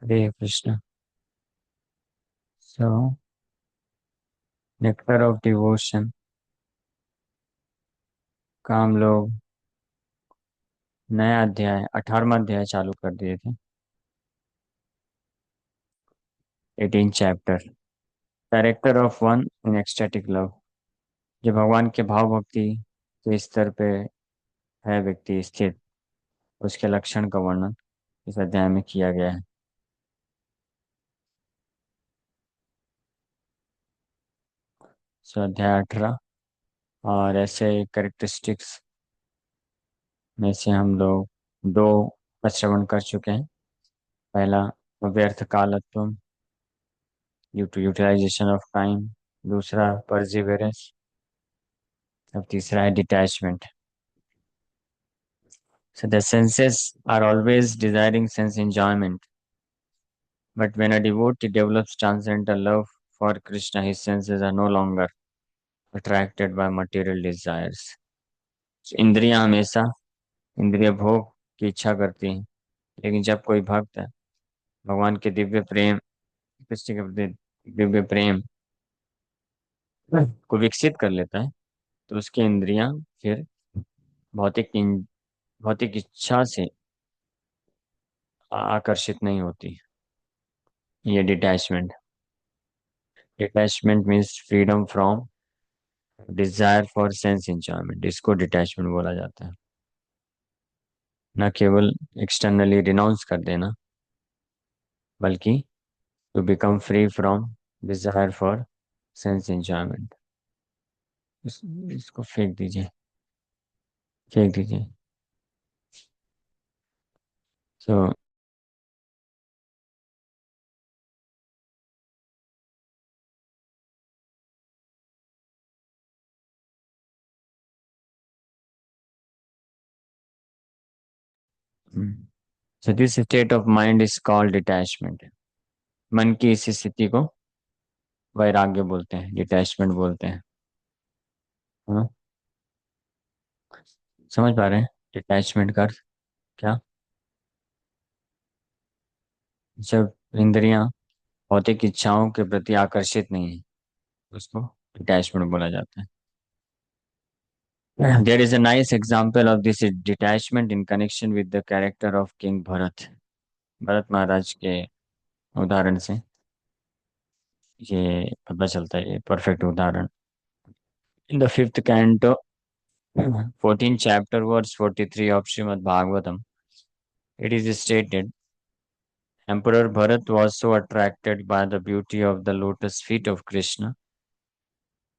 Hare Krishna. So nectar of devotion का हम लोग नया अध्याय 18वां अध्याय चालू कर दिए थे। 18 chapter. Character of one in ecstatic love. जो भगवान के भाव भक्ति के स्तर पे है व्यक्ति स्थित, उसके लक्षण का वर्णन इस अध्याय में किया गया है। सो अध्याय 18 और ऐसे कैरेक्टरिस्टिक्स में से हम लोग दो का श्रवण कर चुके हैं। पहला व्यर्थ कालत्व due to utilisation of time. दूसरा परसिवरेंस। अब तीसरा है detachment. So the senses are always desiring sense enjoyment, but when a devotee develops transcendental love for Krishna, his senses are no longer attracted by material desires. So, इंद्रियां हमेशा इंद्रिय भोग की इच्छा करती हैं, लेकिन जब कोई भक्त भगवान के दिव्य प्रेम, कृष्ण के प्रति दिव्य प्रेम को विकसित कर लेता है, तो उसकी इंद्रियां फिर भौतिक भौतिक इच्छा से आकर्षित नहीं होती। ये detachment. Detachment means freedom from desire for sense enjoyment. इसको डिटैचमेंट बोला जाता है। न केवल एक्सटर्नली रिनाउंस कर देना, बल्कि to become free from desire for sense enjoyment. इसको फेंक दीजिए, फेंक दीजिए। So so this state of mind is called detachment. मन की इस स्थिति को वैराग्य बोलते हैं, डिटैचमेंट बोलते हैं। हाँ, समझ पा रहे हैं डिटैचमेंट का अर्थ क्या? जब इंद्रियां भौतिक इच्छाओं के प्रति आकर्षित नहीं है, उसको डिटैचमेंट बोला जाता है। There is a nice example of this detachment in connection with the character of King Bharat. Bharat महाराज के उदाहरण से ये पता चलता है, ये परफेक्ट उदाहरण। In the fifth canto, 14th chapter, verse 43 of Srimad Bhagavatam, it is stated, Emperor Bharat was so attracted by the beauty of the lotus feet of Krishna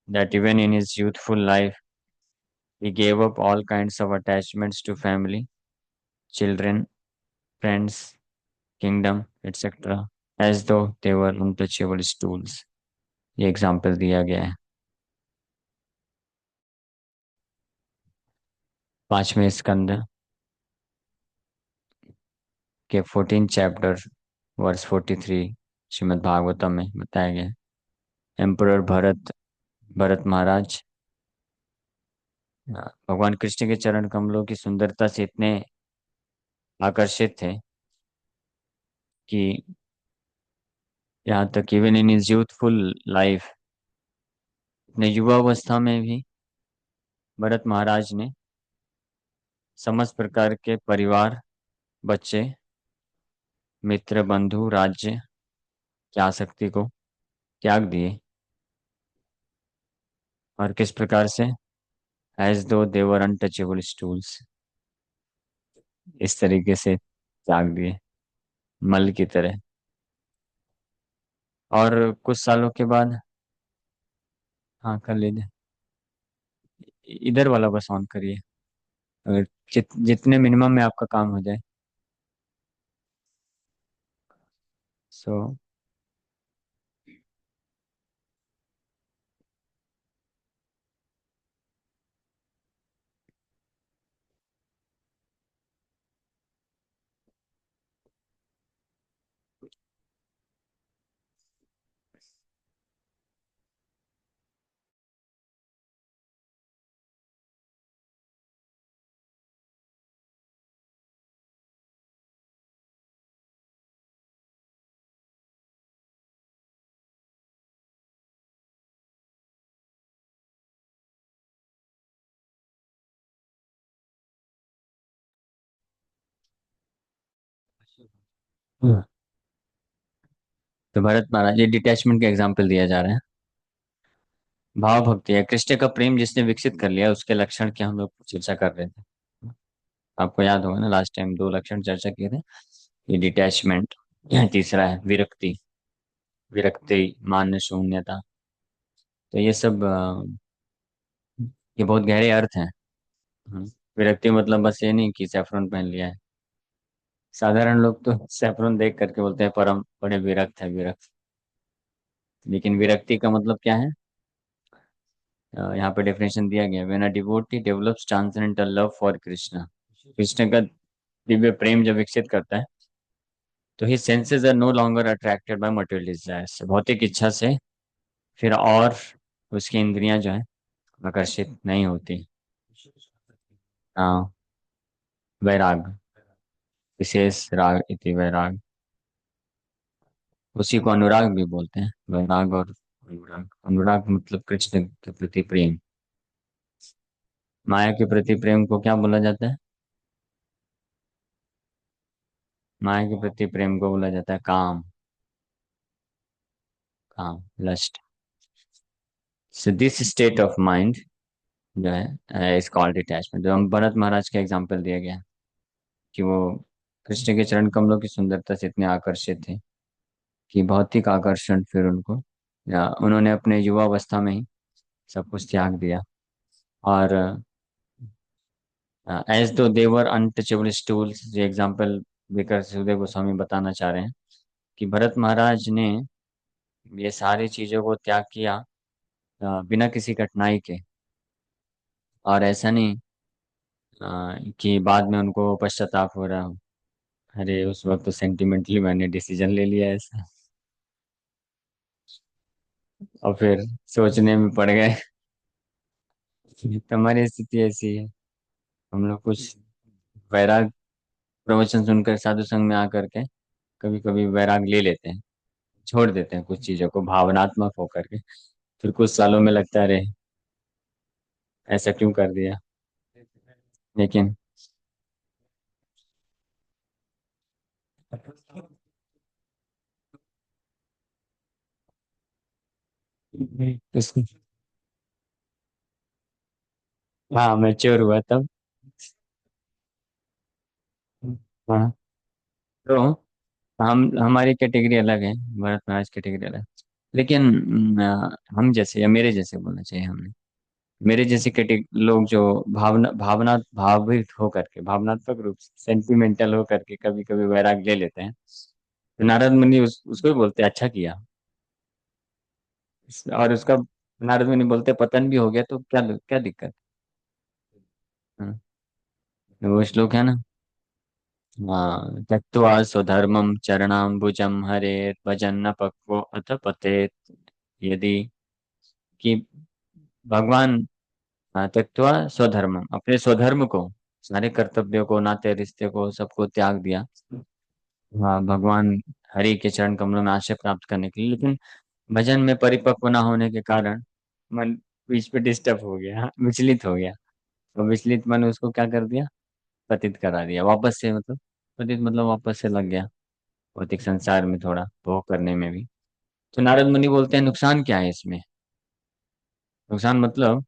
that even in his youthful life, he gave up all kinds of attachments to family, children, friends, kingdom, etc., as though they were untouchable stools. ये example दिया गया है 5वें स्कंद के 14 chapter verse 43 Shrimad Bhagavatam में बताया गया है। एम्परर भरत, भरत महाराज भगवान कृष्ण के चरण कमलों की सुंदरता से इतने आकर्षित थे कि यहाँ तक even in is youthful life, अपने युवावस्था में भी भरत महाराज ने समस्त प्रकार के परिवार, बच्चे, मित्र, बंधु, राज्य की आसक्ति को त्याग दिए। और किस प्रकार से? एज दो देवर अनटचेबल स्टूल्स, इस तरीके से त्याग दिए, मल की तरह। और कुछ सालों के बाद, हाँ कर लीजिए, इधर वाला बस ऑन करिए, अगर जितने मिनिमम में आपका काम हो जाए। सो हम्म। तो भरत महाराज, ये डिटैचमेंट का एग्जाम्पल दिया जा रहा है। भाव भक्ति है कृष्ण का प्रेम जिसने विकसित कर लिया, उसके लक्षण क्या हम लोग चर्चा कर रहे थे। आपको याद होगा ना, लास्ट टाइम दो लक्षण चर्चा किए थे। ये डिटैचमेंट, तीसरा है विरक्ति। विरक्ति, मान्य शून्यता। तो ये सब ये बहुत गहरे अर्थ हैं। हम्म। विरक्ति मतलब बस ये नहीं कि सैफरन पहन लिया है। साधारण लोग तो सैफरन देख करके बोलते हैं परम बड़े विरक्त है, विरक्त। लेकिन विरक्ति का मतलब क्या है? यहाँ पे डेफिनेशन दिया गया, when a devotee develops transcendental love for Krishna. Krishna का दिव्य प्रेम जब विकसित करता है, तो ही senses are no longer attracted by material desires, भौतिक इच्छा से फिर और उसकी इंद्रियां जो है आकर्षित नहीं होती। हाँ, वैराग, विशेष राग इति वैराग। उसी को अनुराग भी बोलते हैं, वैराग और अनुराग। अनुराग मतलब कृष्ण के प्रति प्रेम। माया के प्रति प्रेम को क्या बोला जाता है? माया के प्रति प्रेम को बोला जाता है काम। काम, lust. So this state of mind जो है इज कॉल्ड डिटैचमेंट। जो हम भरत महाराज का एग्जाम्पल दिया गया कि वो कृष्ण के चरण कमलों की सुंदरता से इतने आकर्षित थे कि भौतिक आकर्षण फिर उनको, या उन्होंने अपने युवावस्था में ही सब कुछ त्याग दिया। और एज दो देवर अनटचेबल स्टूल्स, ये एग्जाम्पल देकर सुखदेव गोस्वामी बताना चाह रहे हैं कि भरत महाराज ने ये सारी चीजों को त्याग किया बिना किसी कठिनाई के। और ऐसा नहीं कि बाद में उनको पश्चाताप हो रहा हो, अरे उस वक्त तो सेंटिमेंटली मैंने डिसीजन ले लिया ऐसा, और फिर सोचने में पड़ गए। तुम्हारी स्थिति ऐसी है। हम लोग कुछ वैराग प्रवचन सुनकर साधु संघ में आकर के कभी कभी वैराग ले लेते हैं, छोड़ देते हैं कुछ चीजों को भावनात्मक होकर के। फिर कुछ सालों में लगता है, अरे ऐसा क्यों कर दिया। लेकिन उस, हाँ मैच्योर हुआ तब। हाँ, तो हम हमारी कैटेगरी अलग है, भरत महाराज कैटेगरी अलग। लेकिन हम जैसे, या मेरे जैसे बोलना चाहिए हमने, मेरे जैसे कैटेगरी लोग जो भावित होकर के, भावनात्मक रूप से सेंटिमेंटल होकर के कभी कभी वैराग ले लेते हैं, तो नारद मुनि उसको भी बोलते हैं अच्छा किया। और उसका नारद मुनि बोलते पतन भी हो गया तो क्या क्या दिक्कत। हाँ, वो श्लोक है ना, हाँ, त्यक्त्वा स्वधर्मं चरणाम्बुजं हरेत् भजन्न पक्वो अथ पतेत्। यदि कि भगवान, त्यक्त्वा स्वधर्मम, अपने स्वधर्म को, सारे कर्तव्यों को, नाते रिश्ते को, सबको त्याग दिया, हाँ, भगवान हरि के चरण कमलों में आश्रय प्राप्त करने के लिए। लेकिन भजन में परिपक्व ना होने के कारण मन बीच पे डिस्टर्ब हो गया, विचलित हो गया। तो विचलित मन उसको क्या कर दिया, पतित करा दिया वापस से, मतलब पतित मतलब वापस से लग गया भौतिक संसार में, थोड़ा भोग करने में भी। तो नारद मुनि बोलते हैं नुकसान क्या है इसमें। नुकसान मतलब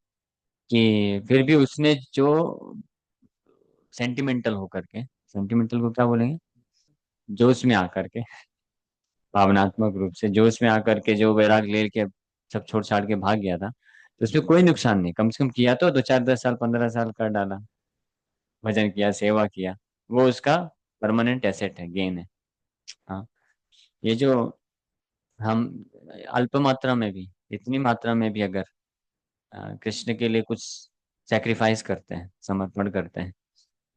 कि फिर भी उसने जो सेंटिमेंटल होकर के, सेंटिमेंटल को क्या बोलेंगे, जोश में आकर के, भावनात्मक रूप से जोश में आकर के जो वैराग ले के सब छोड़ छाड़ के भाग गया था, तो उसमें कोई नुकसान नहीं। कम से कम किया तो 2 4 10 साल 15 साल कर डाला, भजन किया, सेवा किया, वो उसका परमानेंट एसेट है, गेन है। हाँ, ये जो हम अल्प मात्रा में भी, इतनी मात्रा में भी अगर कृष्ण के लिए कुछ सेक्रीफाइस करते हैं, समर्पण करते हैं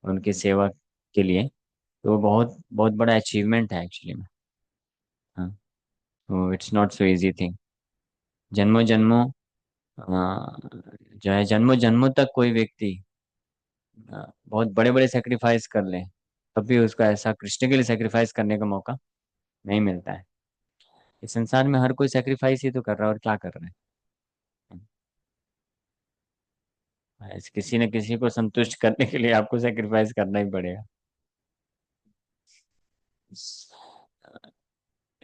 उनकी सेवा के लिए, तो वो बहुत बहुत बड़ा अचीवमेंट है एक्चुअली में। हाँ, तो it's not so easy thing. जन्मों जन्मों जो है, जन्मों जन्मों तक कोई व्यक्ति बहुत बड़े बड़े सेक्रीफाइस कर ले, तब भी उसको ऐसा कृष्ण के लिए सेक्रीफाइस करने का मौका नहीं मिलता है। इस संसार में हर कोई सेक्रीफाइस ही तो कर रहा है, और क्या कर रहा है, ऐसे किसी न किसी को संतुष्ट करने के लिए आपको सेक्रीफाइस करना ही पड़ेगा।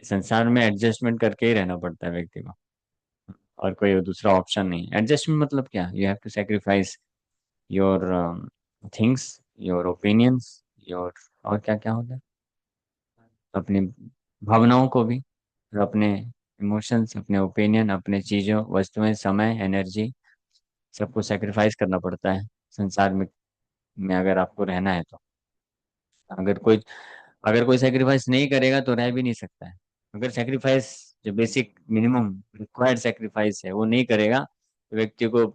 संसार में एडजस्टमेंट करके ही रहना पड़ता है व्यक्ति को, और कोई दूसरा ऑप्शन नहीं। एडजस्टमेंट मतलब क्या, you have to sacrifice your things, your opinions, your, और क्या क्या होता है, अपनी भावनाओं को भी, और अपने इमोशंस, अपने ओपिनियन, अपने चीज़ों, वस्तुएं, समय, एनर्जी, सबको सेक्रीफाइस करना पड़ता है संसार में अगर आपको रहना है तो। अगर कोई अगर कोई सेक्रीफाइस नहीं करेगा तो रह भी नहीं सकता है। अगर सेक्रीफाइस, जो बेसिक मिनिमम रिक्वायर्ड सेक्रीफाइस है, वो नहीं करेगा तो व्यक्ति को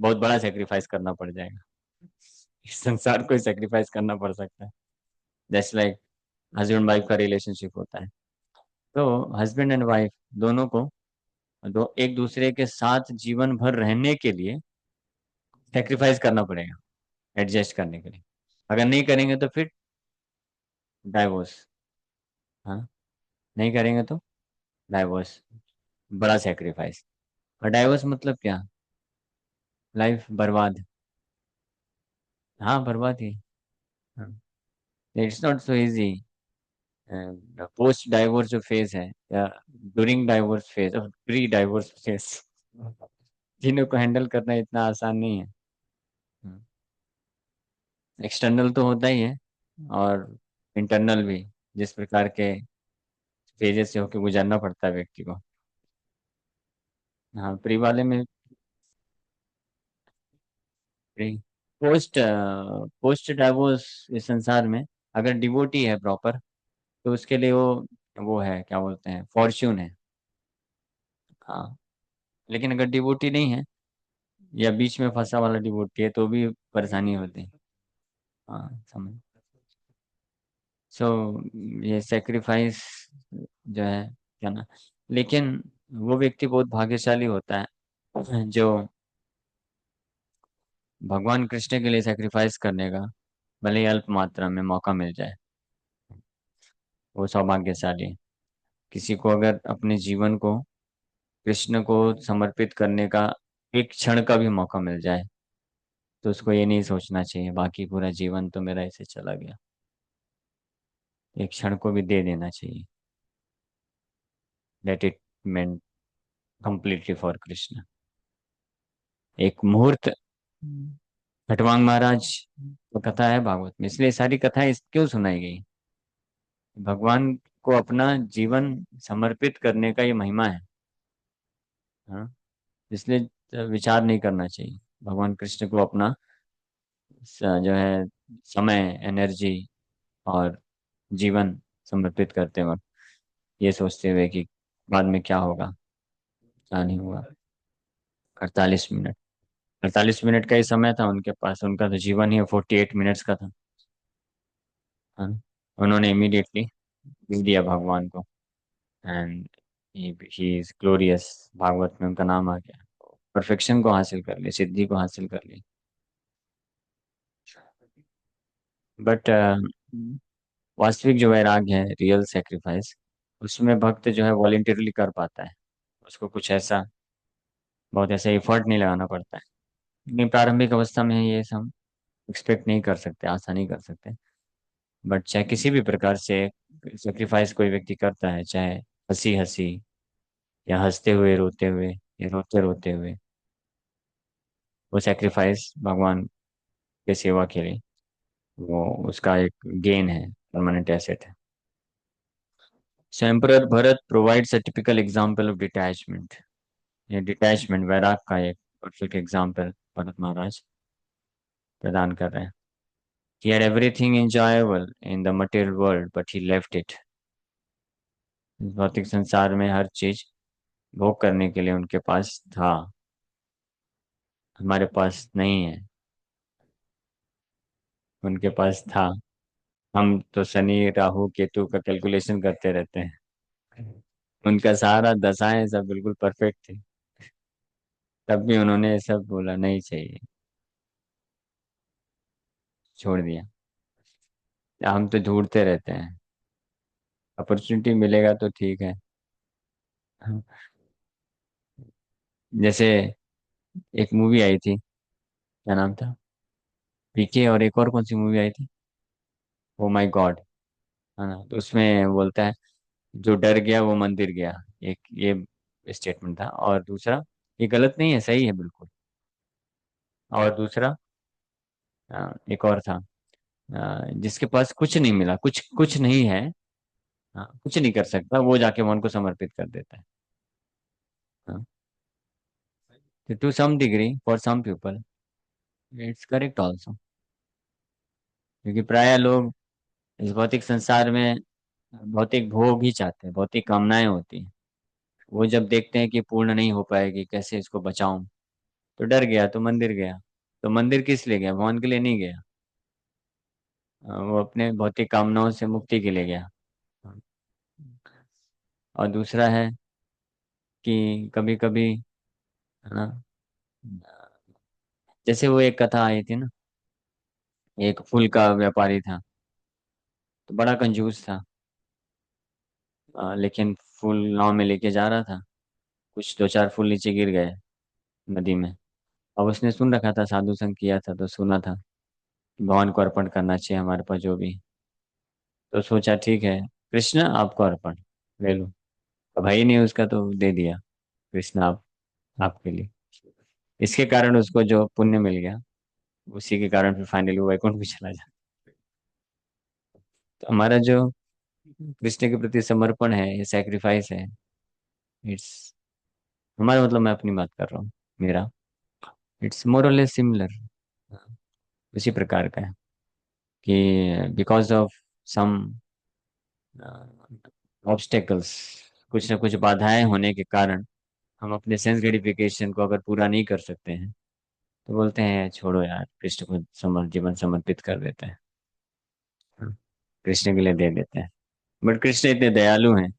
बहुत बड़ा सेक्रीफाइस करना पड़ जाएगा। इस संसार को सेक्रीफाइस करना पड़ सकता है। जैसे लाइक हस्बैंड वाइफ का रिलेशनशिप होता है, तो हस्बैंड एंड वाइफ दोनों को, दो एक दूसरे के साथ जीवन भर रहने के लिए सेक्रीफाइस करना पड़ेगा, एडजस्ट करने के लिए। अगर नहीं करेंगे तो फिर डाइवोर्स। हाँ, नहीं करेंगे तो डाइवोर्स, बड़ा सेक्रीफाइस। और डाइवोर्स मतलब क्या, लाइफ बर्बाद। हाँ, बर्बाद ही। हाँ, it's not so easy. Post divorce जो फेज है, या ड्यूरिंग डाइवोर्स फेज और प्री डाइवोर्स फेज, जिन्हों को हैंडल करना इतना आसान नहीं है। एक्सटर्नल तो होता ही है, और इंटरनल भी, जिस प्रकार के फेजेस से होकर गुजरना पड़ता है व्यक्ति को। हाँ, प्री वाले में, प्री पोस्ट पोस्ट डाइवोर्स इस संसार में, अगर डिवोटी है प्रॉपर, तो उसके लिए वो है, क्या बोलते हैं, फॉर्च्यून है। हाँ, लेकिन अगर डिवोटी नहीं है, या बीच में फंसा वाला डिवोटी है, तो भी परेशानी होती है। हाँ, समझ। सो ये सेक्रीफाइस जो है, क्या ना, लेकिन वो व्यक्ति बहुत भाग्यशाली होता है जो भगवान कृष्ण के लिए सेक्रीफाइस करने का भले ही अल्प मात्रा में मौका मिल जाए, वो सौभाग्यशाली है। किसी को अगर अपने जीवन को कृष्ण को समर्पित करने का एक क्षण का भी मौका मिल जाए, तो उसको ये नहीं सोचना चाहिए बाकी पूरा जीवन तो मेरा ऐसे चला गया। एक क्षण को भी दे देना चाहिए। Let it meant completely for Krishna. एक मुहूर्त, खटवांग महाराज तो कथा है भागवत में, इसलिए सारी कथाएं क्यों सुनाई गई, भगवान को अपना जीवन समर्पित करने का ये महिमा है। हाँ, इसलिए विचार नहीं करना चाहिए भगवान कृष्ण को अपना जो है समय, एनर्जी और जीवन समर्पित करते वक्त, ये सोचते हुए कि बाद में क्या होगा, क्या नहीं हुआ। 48 मिनट, 48 मिनट का ही समय था उनके पास, उनका तो जीवन ही 48 मिनट्स का था। हाँ, उन्होंने इमीडिएटली दे दिया भगवान को, and he is glorious. Bhagavat में उनका नाम आ गया, परफेक्शन को हासिल कर ली, सिद्धि को हासिल कर ली। बट वास्तविक जो वैराग्य है, रियल सेक्रीफाइस, उसमें भक्त जो है वॉलेंटरली कर पाता है। उसको कुछ ऐसा, बहुत ऐसा एफर्ट नहीं लगाना पड़ता है। लेकिन प्रारंभिक अवस्था में ये हम एक्सपेक्ट नहीं कर सकते, आशा नहीं कर सकते। बट चाहे किसी भी प्रकार से सेक्रीफाइस कोई व्यक्ति करता है, चाहे हंसी हंसी, या हंसते हुए रोते हुए, या रोते रोते हुए, वो सेक्रीफाइस भगवान के सेवा के लिए, वो उसका एक गेन है, परमानेंट एसेट है। So Emperor Bharat provides a typical example of detachment. ये डिटैचमेंट, वैराग का एक परफेक्ट एग्जाम्पल भरत महाराज प्रदान कर रहे हैं। He had everything enjoyable in the material world, but he left it. इस भौतिक संसार में हर चीज भोग करने के लिए उनके पास था, हमारे पास नहीं है। उनके पास था। हम तो शनि राहु केतु का कैलकुलेशन करते रहते हैं। उनका सारा दशाएं सब बिल्कुल परफेक्ट थी, तब भी उन्होंने सब बोला नहीं चाहिए, छोड़ दिया। हम तो ढूंढते रहते हैं, अपॉर्चुनिटी मिलेगा तो ठीक है। जैसे एक मूवी आई थी, क्या नाम था, पीके, और एक और कौन सी मूवी आई थी, ओ माय गॉड। है ना। तो उसमें बोलता है, जो डर गया वो मंदिर गया। एक ये स्टेटमेंट था। और दूसरा, ये गलत नहीं है, सही है बिल्कुल। और दूसरा, एक और था, जिसके पास कुछ नहीं मिला, कुछ कुछ नहीं है, कुछ नहीं कर सकता, वो जाके मन को समर्पित कर देता है। हाँ, to some degree for some people it's correct also. क्योंकि प्राय लोग इस भौतिक संसार में भौतिक भोग ही चाहते हैं, भौतिक कामनाएं होती हैं। वो जब देखते हैं कि पूर्ण नहीं हो पाएगी, कैसे इसको बचाऊं, तो डर गया तो मंदिर गया। तो मंदिर किस लिए गया? भगवान के लिए नहीं गया। वो अपने भौतिक कामनाओं से मुक्ति के लिए गया। और दूसरा है कि कभी कभी, है ना, जैसे वो एक कथा आई थी ना, एक फूल का व्यापारी था, तो बड़ा कंजूस था। लेकिन फूल नाव में लेके जा रहा था, कुछ दो चार फूल नीचे गिर गए नदी में। अब उसने सुन रखा था, साधु संग किया था, तो सुना था कि भगवान को अर्पण करना चाहिए हमारे पास जो भी। तो सोचा ठीक है, कृष्ण आपको अर्पण, ले लो। अब भाई नहीं उसका, तो दे दिया, कृष्ण आप, आपके लिए। इसके कारण उसको जो पुण्य मिल गया, उसी के कारण फिर फाइनली वो वैकुंठ भी चला जाता। तो हमारा जो कृष्ण के प्रति समर्पण है, ये सैक्रिफाइस है, इट्स, हमारा मतलब, मैं अपनी बात कर रहा हूँ, मेरा, इट्स मोर और लेस सिमिलर, उसी प्रकार का है। कि बिकॉज ऑफ सम ऑब्स्टेकल्स, कुछ ना कुछ बाधाएं होने के कारण हम अपने सेंस ग्रेटिफिकेशन को अगर पूरा नहीं कर सकते हैं, तो बोलते हैं छोड़ो यार, कृष्ण को जीवन समर्पित कर देते हैं, हाँ, कृष्ण के लिए दे देते हैं। बट कृष्ण इतने दयालु हैं,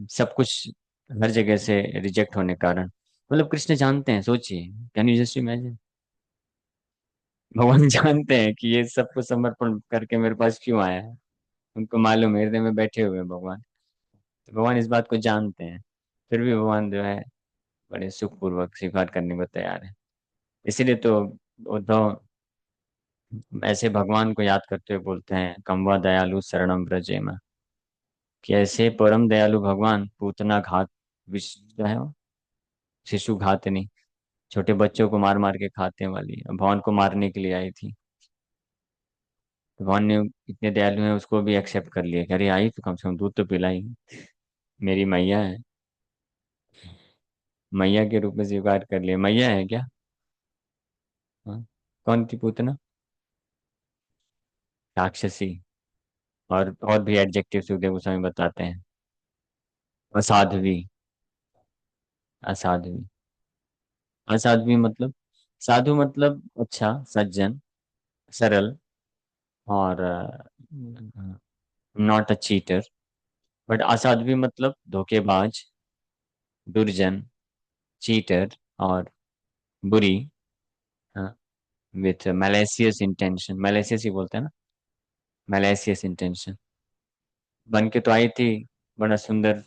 सब कुछ हर जगह से रिजेक्ट होने के कारण, मतलब कृष्ण जानते हैं, सोचिए, कैन यू जस्ट इमेजिन, भगवान जानते हैं कि ये सबको समर्पण करके मेरे पास क्यों आया है। उनको मालूम है, हृदय में बैठे हुए हैं भगवान, तो भगवान इस बात को जानते हैं। फिर भी भगवान जो है, बड़े सुखपूर्वक स्वीकार करने को तैयार है। इसीलिए तो उद्धव ऐसे भगवान को याद करते हुए बोलते हैं, कमवा दयालु शरणम ब्रजेम, कि ऐसे परम दयालु भगवान, पूतना घात, विष जो है वो, शिशु घातनी, छोटे बच्चों को मार मार के खाते वाली, भगवान को मारने के लिए आई थी। भगवान ने, इतने दयालु हैं, उसको भी एक्सेप्ट कर लिया कि अरे आई तो कम से कम दूध तो पिलाई, मेरी मैया है, मैया के रूप में स्वीकार कर लिया। मैया है क्या? हाँ? कौन थी पूतना? राक्षसी। और भी एडजेक्टिव सुखदेव गोस्वामी बताते हैं। असाध्वी, असाध्वी, असाध्वी मतलब, साधु मतलब अच्छा, सज्जन, सरल, और नॉट अ चीटर। बट असाध्वी मतलब धोखेबाज, दुर्जन, चीटर, और बुरी, विथ मैलेसियस इंटेंशन, मैलेसियस ही बोलते हैं ना, मैलेसियस इंटेंशन। बन के तो आई थी, बड़ा सुंदर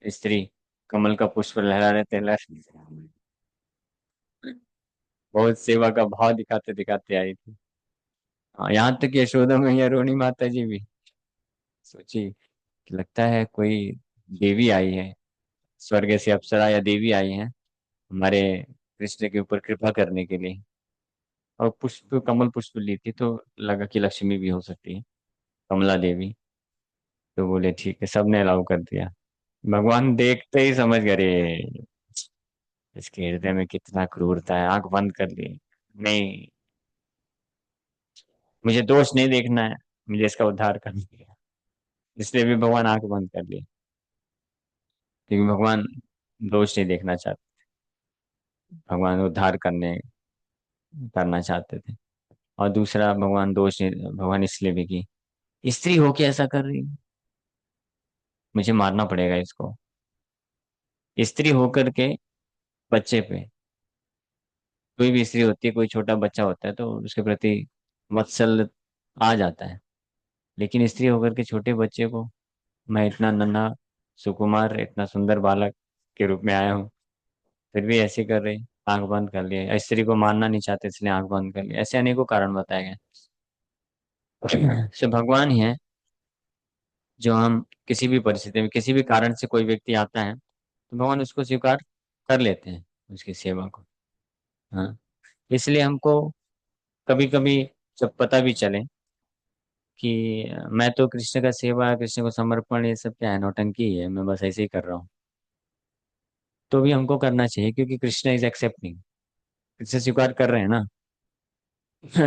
स्त्री, कमल का पुष्प लहरा रहे थे, बहुत सेवा का भाव दिखाते दिखाते आई थी। हाँ, यहाँ तक कि यशोदा मैया, रोनी माता जी भी सोची कि लगता है कोई देवी आई है, स्वर्ग से अप्सरा या देवी आई है हमारे कृष्ण के ऊपर कृपा करने के लिए। और पुष्प, कमल पुष्प ली थी, तो लगा कि लक्ष्मी भी हो सकती है, कमला देवी। तो बोले ठीक है, सबने अलाउ कर दिया। भगवान देखते ही समझ गए, "अरे, इसके हृदय में कितना क्रूरता है", आंख बंद कर ली। नहीं, मुझे दोष नहीं देखना है, मुझे इसका उद्धार करना है। इसलिए भी भगवान आंख बंद कर लिए, क्योंकि भगवान दोष नहीं देखना चाहते, भगवान उद्धार करना चाहते थे। और दूसरा, भगवान दोष नहीं, भगवान इसलिए भी कि स्त्री होके ऐसा कर रही है, मुझे मारना पड़ेगा इसको। स्त्री होकर के बच्चे पे, कोई भी स्त्री होती है, कोई छोटा बच्चा होता है, तो उसके प्रति मत्सर आ जाता है। लेकिन स्त्री होकर के छोटे बच्चे को, मैं इतना नन्हा सुकुमार, इतना सुंदर बालक के रूप में आया हूँ, फिर भी ऐसे कर रही, आंख बंद कर लिए। स्त्री को मारना नहीं चाहते, इसलिए आंख बंद कर लिए। ऐसे अनेकों कारण बताए गए। सो भगवान ही है जो हम किसी भी परिस्थिति में, किसी भी कारण से कोई व्यक्ति आता है तो भगवान उसको स्वीकार कर लेते हैं, उसकी सेवा को। हाँ, इसलिए हमको कभी कभी जब पता भी चले कि मैं तो कृष्ण का सेवा, कृष्ण को समर्पण, ये सब क्या है, नौटंकी ही है, मैं बस ऐसे ही कर रहा हूँ, तो भी हमको करना चाहिए क्योंकि कृष्ण इज एक्सेप्टिंग, कृष्ण स्वीकार कर रहे हैं ना।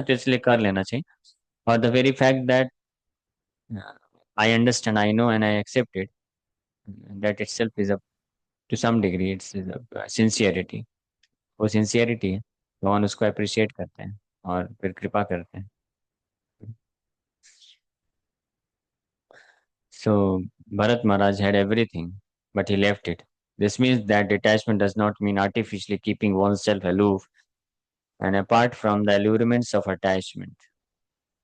तो इसलिए कर लेना चाहिए। और the very fact that I understand, I know and I accept it, that itself is, to some degree its sincerity. वो सिंसियरिटी है, भगवान उसको अप्रिशिएट करते हैं और फिर कृपा करते हैं। So Bharat Maharaj had everything, but he left it. This means that detachment does not mean artificially keeping oneself aloof and apart from the allurements of attachment.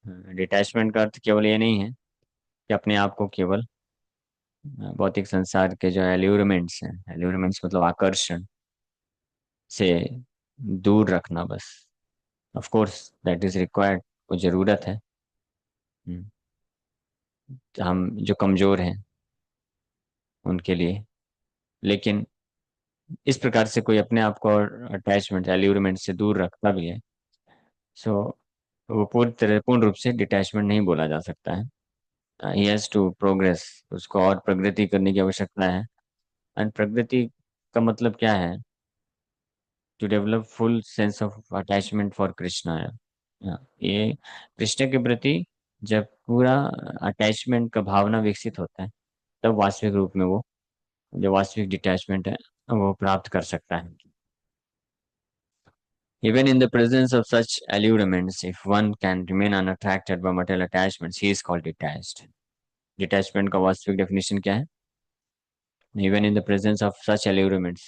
Detachment का अर्थ केवल ये नहीं है कि अपने आप को केवल भौतिक संसार के जो एल्यूरमेंट्स हैं, एल्यूरमेंट्स मतलब आकर्षण से दूर रखना बस। Of course that is required, वो जरूरत है। हम्म, हम जो कमजोर हैं उनके लिए। लेकिन इस प्रकार से कोई अपने आप को अटैचमेंट एल्यूरमेंट से दूर रखता भी है, सो वो पूर्ण रूप से डिटैचमेंट नहीं बोला जा सकता है। ही हैज टू प्रोग्रेस, उसको और प्रगति करने की आवश्यकता है। एंड प्रगति का मतलब क्या है? To develop full sense of attachment for Krishna है। ये कृष्ण के प्रति जब पूरा अटैचमेंट का भावना विकसित होता है, तब वास्तविक रूप में वो जो वास्तविक डिटैचमेंट है वो प्राप्त कर सकता है। Even in the presence of such allurements, if one can remain unattracted by material attachments, he is called detached. Detachment का वास्तविक definition क्या है? Even in the presence of such allurements,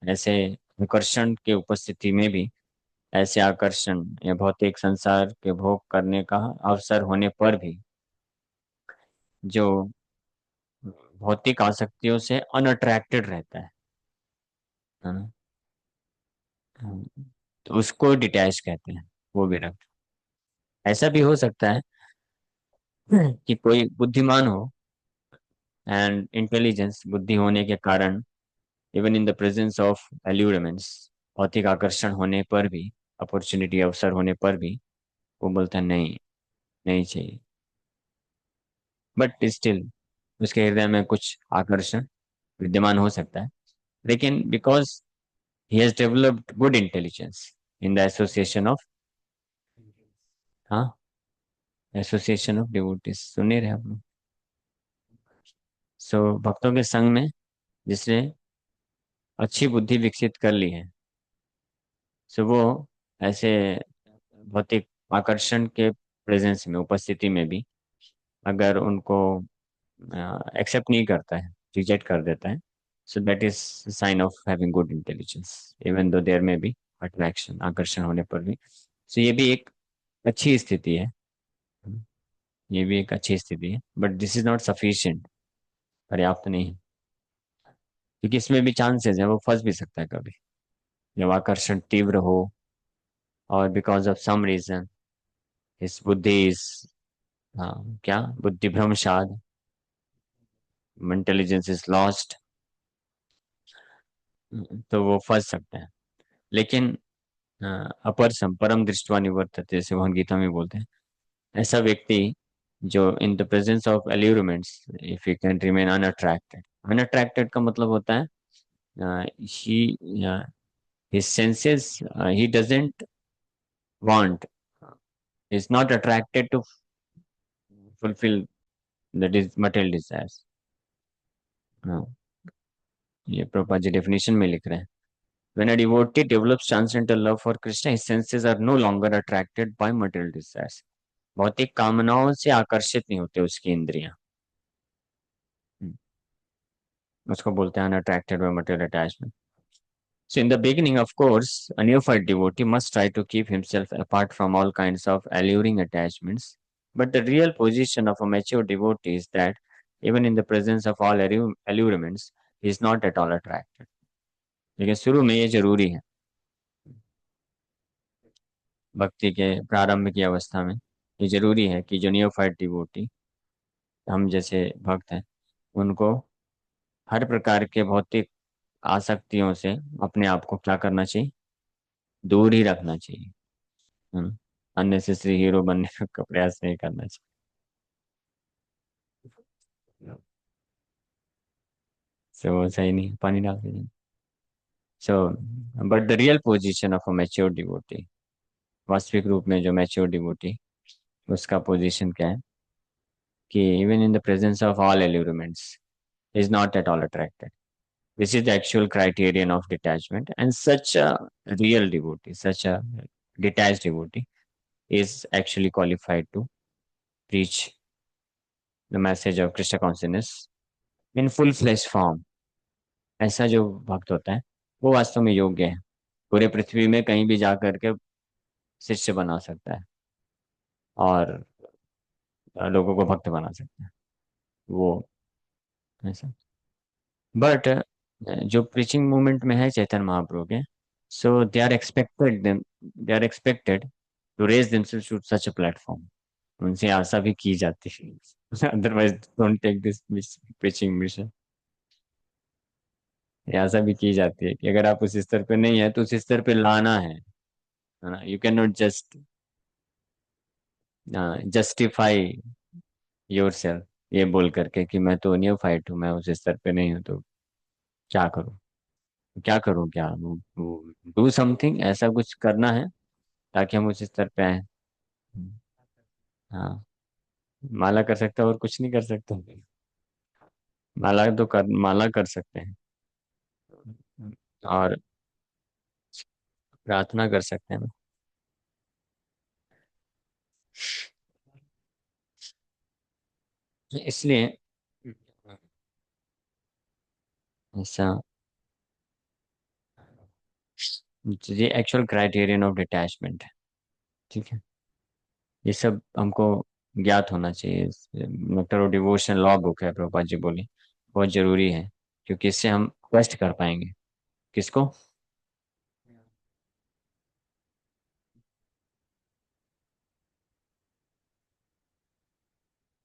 ऐसे आकर्षण के उपस्थिति में भी, ऐसे आकर्षण या भौतिक संसार के भोग करने का अवसर होने पर भी, जो भौतिक आसक्तियों से अनअट्रैक्टेड रहता है ना? तो उसको डिटैच कहते हैं, वो विरक्त। ऐसा भी हो सकता है कि कोई बुद्धिमान हो एंड इंटेलिजेंस, बुद्धि होने के कारण, even in the presence of allurements, भौतिक आकर्षण होने पर भी, अपॉर्चुनिटी अवसर होने पर भी, वो बोलता है नहीं, नहीं चाहिए। बट स्टिल उसके हृदय में कुछ आकर्षण विद्यमान हो सकता है, लेकिन because he has developed good intelligence in the association of, हाँ, एसोसिएशन ऑफ डिवोटीज, सुने रहे आप लोग। सो भक्तों के संग में जिसने अच्छी बुद्धि विकसित कर ली है, सो वो ऐसे भौतिक आकर्षण के प्रेजेंस में, उपस्थिति में भी, अगर उनको एक्सेप्ट नहीं करता है, रिजेक्ट कर देता है, so that is sign of having good intelligence, even though there में भी अट्रैक्शन, आकर्षण होने पर भी। सो ये भी एक अच्छी स्थिति है, ये भी एक अच्छी स्थिति है, but this is not sufficient, पर्याप्त नहीं है, क्योंकि इसमें भी चांसेस है वो फंस भी सकता है कभी, जब आकर्षण तीव्र हो और बिकॉज ऑफ सम रीजन इस बुद्धि इस, हाँ, क्या बुद्धि भ्रमशाद, इंटेलिजेंस इज लॉस्ट, तो वो फंस सकता है। लेकिन अपर सम परम दृष्टवा निवर्तते, जैसे भगवद गीता में बोलते हैं, ऐसा व्यक्ति जो in the presence of allurements, if you can remain unattracted, unattracted का मतलब होता है he his senses, he doesn't want, is not attracted to fulfil the material desires. ये प्रभुपाद जी डेफिनेशन में लिख रहे हैं। When a devotee develops transcendental love for Krishna, his senses are no longer attracted by material desires. भौतिक कामनाओं से आकर्षित नहीं होते उसकी इंद्रियां। हम्म, उसको बोलते हैं unattracted by material attachment. So in the beginning, of course, a neophyte devotee must try to keep himself apart from all kinds of alluring attachments. But the real position of a mature devotee is that even in the presence of all allurements, he is not at all attracted. लेकिन शुरू में ये जरूरी है, भक्ति के प्रारंभ की अवस्था में, ये जरूरी है कि जो नियोफाइट डिवोटी, हम जैसे भक्त हैं, उनको हर प्रकार के भौतिक आसक्तियों से अपने आप को क्या करना चाहिए, दूर ही रखना चाहिए। अननेसेसरी हीरो बनने का प्रयास नहीं करना चाहिए। सो सही नहीं, पानी डाल के। So but the real position of a mature devotee, वास्तविक रूप में जो मैच्योर डिवोटी, उसका पोजीशन क्या है कि even in the presence of all elements is not at all attracted. This is the actual criterion of detachment, and such a real devotee, such a detached devotee, is actually qualified to preach the message of Krishna consciousness in full flesh form. ऐसा जो भक्त होता है, वो वास्तव में योग्य है, पूरे पृथ्वी में कहीं भी जा करके शिष्य बना सकता है और लोगों को भक्त बना सकता है वो, ऐसा। बट जो प्रीचिंग मूवमेंट में है चैतन्य महाप्रभु के, so they are expected to raise themselves to such a platform. उनसे आशा भी की जाती है, otherwise don't take this preaching mission. ये आशा भी की जाती है कि अगर आप उस स्तर पे नहीं है तो उस स्तर पे लाना है ना. You can not just justify your self ये बोल करके कि मैं तो नियोफाइट हूँ, मैं उस स्तर पे नहीं हूँ, तो क्या करूँ, क्या करूँ, क्या डू समथिंग, ऐसा कुछ करना है ताकि हम उस स्तर पे आए. हाँ, माला कर सकते हैं और कुछ नहीं कर सकते. माला कर सकते हैं और प्रार्थना कर सकते हैं. इसलिए ऐसा, ये एक्चुअल क्राइटेरियन ऑफ डिटैचमेंट है. ठीक है, ये सब हमको ज्ञात होना चाहिए. Nectar of devotion law book है, प्रभुपाद जी बोली, बहुत जरूरी है, क्योंकि इससे हम ट्रस्ट कर पाएंगे. किसको?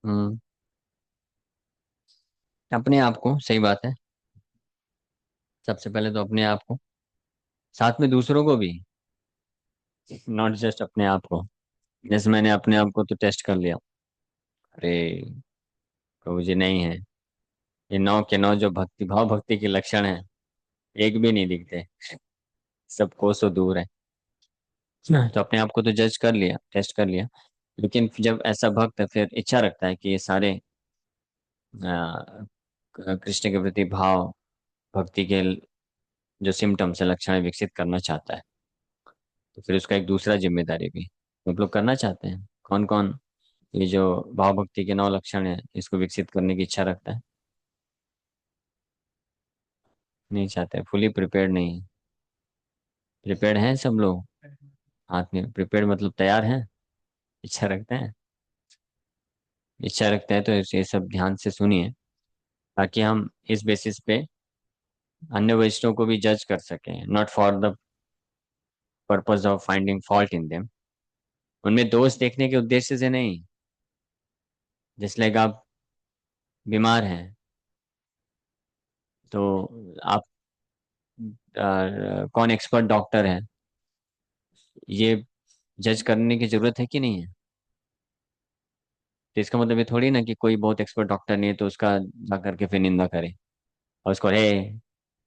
हम्म, अपने आप को, सही बात है. सबसे पहले तो अपने आप को, साथ में दूसरों को भी, नॉट जस्ट अपने आप को. जैसे मैंने अपने आप को तो टेस्ट कर लिया, अरे प्रभु जी नहीं है, ये नौ के नौ जो भक्ति भाव भक्ति के लक्षण हैं, एक भी नहीं दिखते, सब कोसों दूर है. तो अपने आप को तो जज कर लिया, टेस्ट कर लिया. लेकिन जब ऐसा भक्त फिर इच्छा रखता है कि ये सारे कृष्ण के प्रति भाव भक्ति के जो सिम्टम्स है, लक्षण है, विकसित करना चाहता है, तो फिर उसका एक दूसरा जिम्मेदारी भी हम लोग करना चाहते हैं. कौन कौन ये जो भाव भक्ति के नौ लक्षण है, इसको विकसित करने की इच्छा रखता है? नहीं चाहते, फुली प्रिपेयर्ड नहीं है. प्रिपेयर्ड हैं सब लोग, हाथ में प्रिपेयर्ड मतलब तैयार हैं, इच्छा रखते हैं. इच्छा रखते हैं तो ये सब ध्यान से सुनिए, ताकि हम इस बेसिस पे अन्य वैष्णव को भी जज कर सकें, not for the purpose of finding fault in them, उनमें दोष देखने के उद्देश्य से नहीं. जैसे लाइक आप बीमार हैं, तो आप कौन एक्सपर्ट डॉक्टर है, ये जज करने की जरूरत है कि नहीं है? तो इसका मतलब ये थोड़ी ना कि कोई बहुत एक्सपर्ट डॉक्टर नहीं है तो उसका जा करके फिर निंदा करे और उसको, हे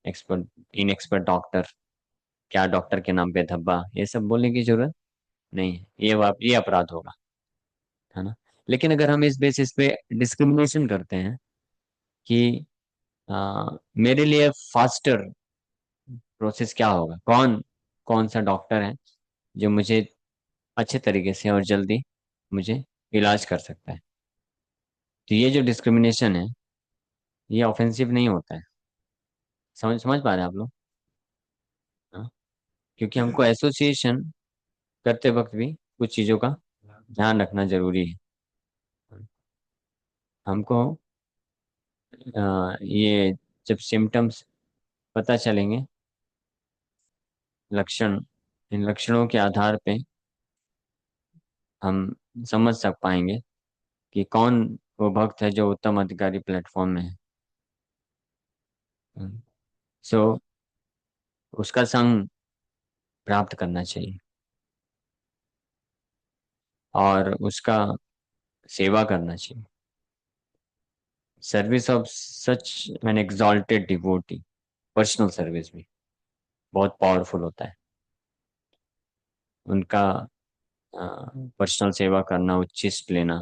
एक्सपर्ट, इन एक्सपर्ट डॉक्टर, क्या डॉक्टर के नाम पे धब्बा, ये सब बोलने की जरूरत नहीं है. ये अपराध होगा, है ना. लेकिन अगर हम इस बेसिस पे डिस्क्रिमिनेशन करते हैं कि मेरे लिए फास्टर प्रोसेस क्या होगा, कौन कौन सा डॉक्टर है जो मुझे अच्छे तरीके से और जल्दी मुझे इलाज कर सकता है, तो ये जो डिस्क्रिमिनेशन है, ये ऑफेंसिव नहीं होता है. समझ समझ पा रहे हैं आप लोग? हाँ? क्योंकि हमको एसोसिएशन करते वक्त भी कुछ चीज़ों का ध्यान रखना जरूरी है. हमको ये जब सिम्टम्स पता चलेंगे, लक्षण, इन लक्षणों के आधार पे हम समझ सक पाएंगे कि कौन वो भक्त है जो उत्तम अधिकारी प्लेटफॉर्म में है। सो उसका संग प्राप्त करना चाहिए और उसका सेवा करना चाहिए। Service of such an exalted devotee, personal service भी बहुत पावरफुल होता है। उनका पर्सनल सेवा करना, उच्छिष्ट लेना,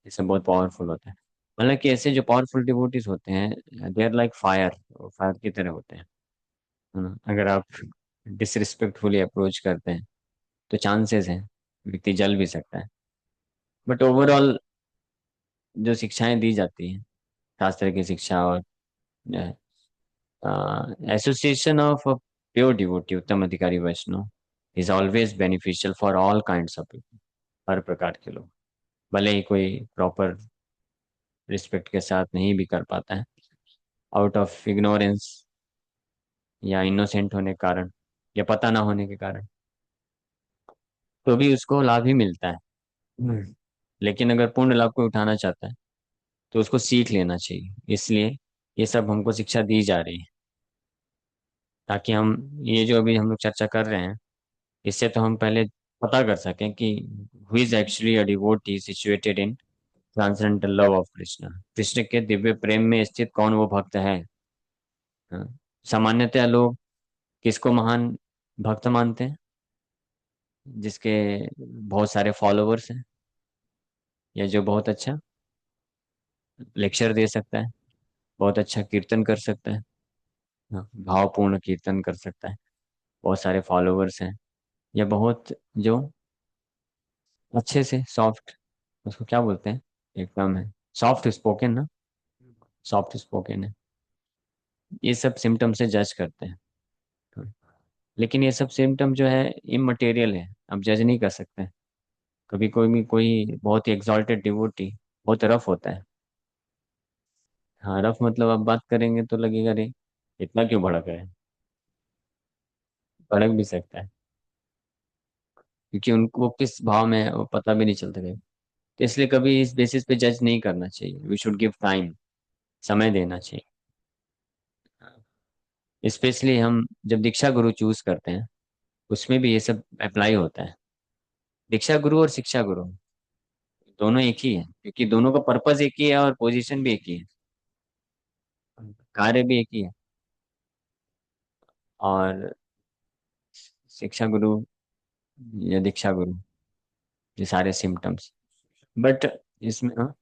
ये सब बहुत पावरफुल होता है। मतलब कि ऐसे जो पावरफुल डिवोटीज होते हैं, they are like fire, fire की तरह होते हैं, है ना। अगर आप डिसरिस्पेक्टफुली अप्रोच करते हैं तो चांसेस हैं व्यक्ति जल भी सकता है। बट ओवरऑल जो शिक्षाएं दी जाती हैं, शास्त्र की शिक्षा और association of pure devotee, uttama adhikari Vaishnava is always beneficial for all kinds of people. हर प्रकार के लोग, भले ही कोई प्रॉपर रिस्पेक्ट के साथ नहीं भी कर पाता है, आउट ऑफ इग्नोरेंस या इनोसेंट होने के कारण या पता ना होने के कारण, तो भी उसको लाभ ही मिलता है। लेकिन अगर पूर्ण लाभ को उठाना चाहता है तो उसको सीख लेना चाहिए। इसलिए ये सब हमको शिक्षा दी जा रही है, ताकि हम ये जो अभी हम लोग चर्चा कर रहे हैं, इससे तो हम पहले पता कर सकें कि who is actually a devotee situated in transcendental love of Krishna. Krishna के दिव्य प्रेम में स्थित कौन वो भक्त है। हाँ। सामान्यतः लोग किसको महान भक्त मानते हैं? जिसके बहुत सारे फॉलोअर्स हैं, या जो बहुत अच्छा लेक्चर दे सकता है, बहुत अच्छा कीर्तन कर सकता है, हाँ, भावपूर्ण कीर्तन कर सकता है, बहुत सारे फॉलोअर्स हैं, या बहुत जो अच्छे से सॉफ्ट, उसको क्या बोलते हैं, एक टर्म है सॉफ्ट स्पोकन ना, सॉफ्ट स्पोकन है। ये सब सिम्टम से जज करते हैं। लेकिन ये सब सिम्टम जो है इमटेरियल है, आप जज नहीं कर सकते। कभी कोई भी कोई बहुत ही एग्जॉल्टेड डिवोटी बहुत रफ होता है। हाँ, रफ मतलब आप बात करेंगे तो लगेगा रे इतना क्यों भड़क रहा है। भड़क भी सकता है, क्योंकि उनको वो किस भाव में है वो पता भी नहीं चलता कभी। तो इसलिए कभी इस बेसिस पे जज नहीं करना चाहिए। वी शुड गिव टाइम, समय देना चाहिए। स्पेशली हम जब दीक्षा गुरु चूज करते हैं, उसमें भी ये सब अप्लाई होता है। दीक्षा गुरु और शिक्षा गुरु दोनों एक ही है, क्योंकि दोनों का पर्पस एक ही है और पोजीशन भी एक ही है, कार्य भी एक ही है। और शिक्षा गुरु या दीक्षा गुरु, ये सारे सिम्टम्स। बट इसमें हाँ,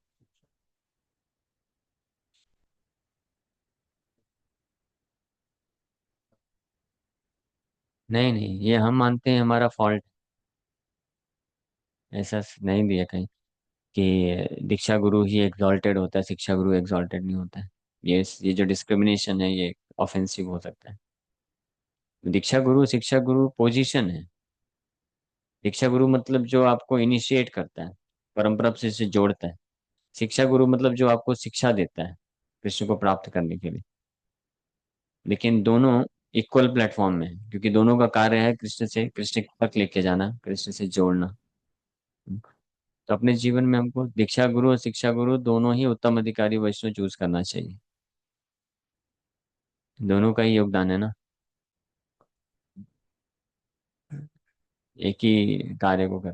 नहीं नहीं, ये हम मानते हैं हमारा फॉल्ट। ऐसा नहीं दिया कहीं कि दीक्षा गुरु ही एग्जॉल्टेड होता है, शिक्षा गुरु एग्जॉल्टेड नहीं होता है। ये जो डिस्क्रिमिनेशन है ये ऑफेंसिव हो सकता है। दीक्षा गुरु शिक्षा गुरु पोजीशन है। दीक्षा गुरु मतलब जो आपको इनिशिएट करता है, परंपरा से जोड़ता है। शिक्षा गुरु मतलब जो आपको शिक्षा देता है कृष्ण को प्राप्त करने के लिए। लेकिन दोनों इक्वल प्लेटफॉर्म में है, क्योंकि दोनों का कार्य है कृष्ण से कृष्ण तक लेके जाना, कृष्ण से जोड़ना। तो अपने जीवन में हमको दीक्षा गुरु और शिक्षा गुरु दोनों ही उत्तम अधिकारी वैष्णव चूज करना चाहिए। दोनों का ही योगदान है ना, एक ही कार्य को कर।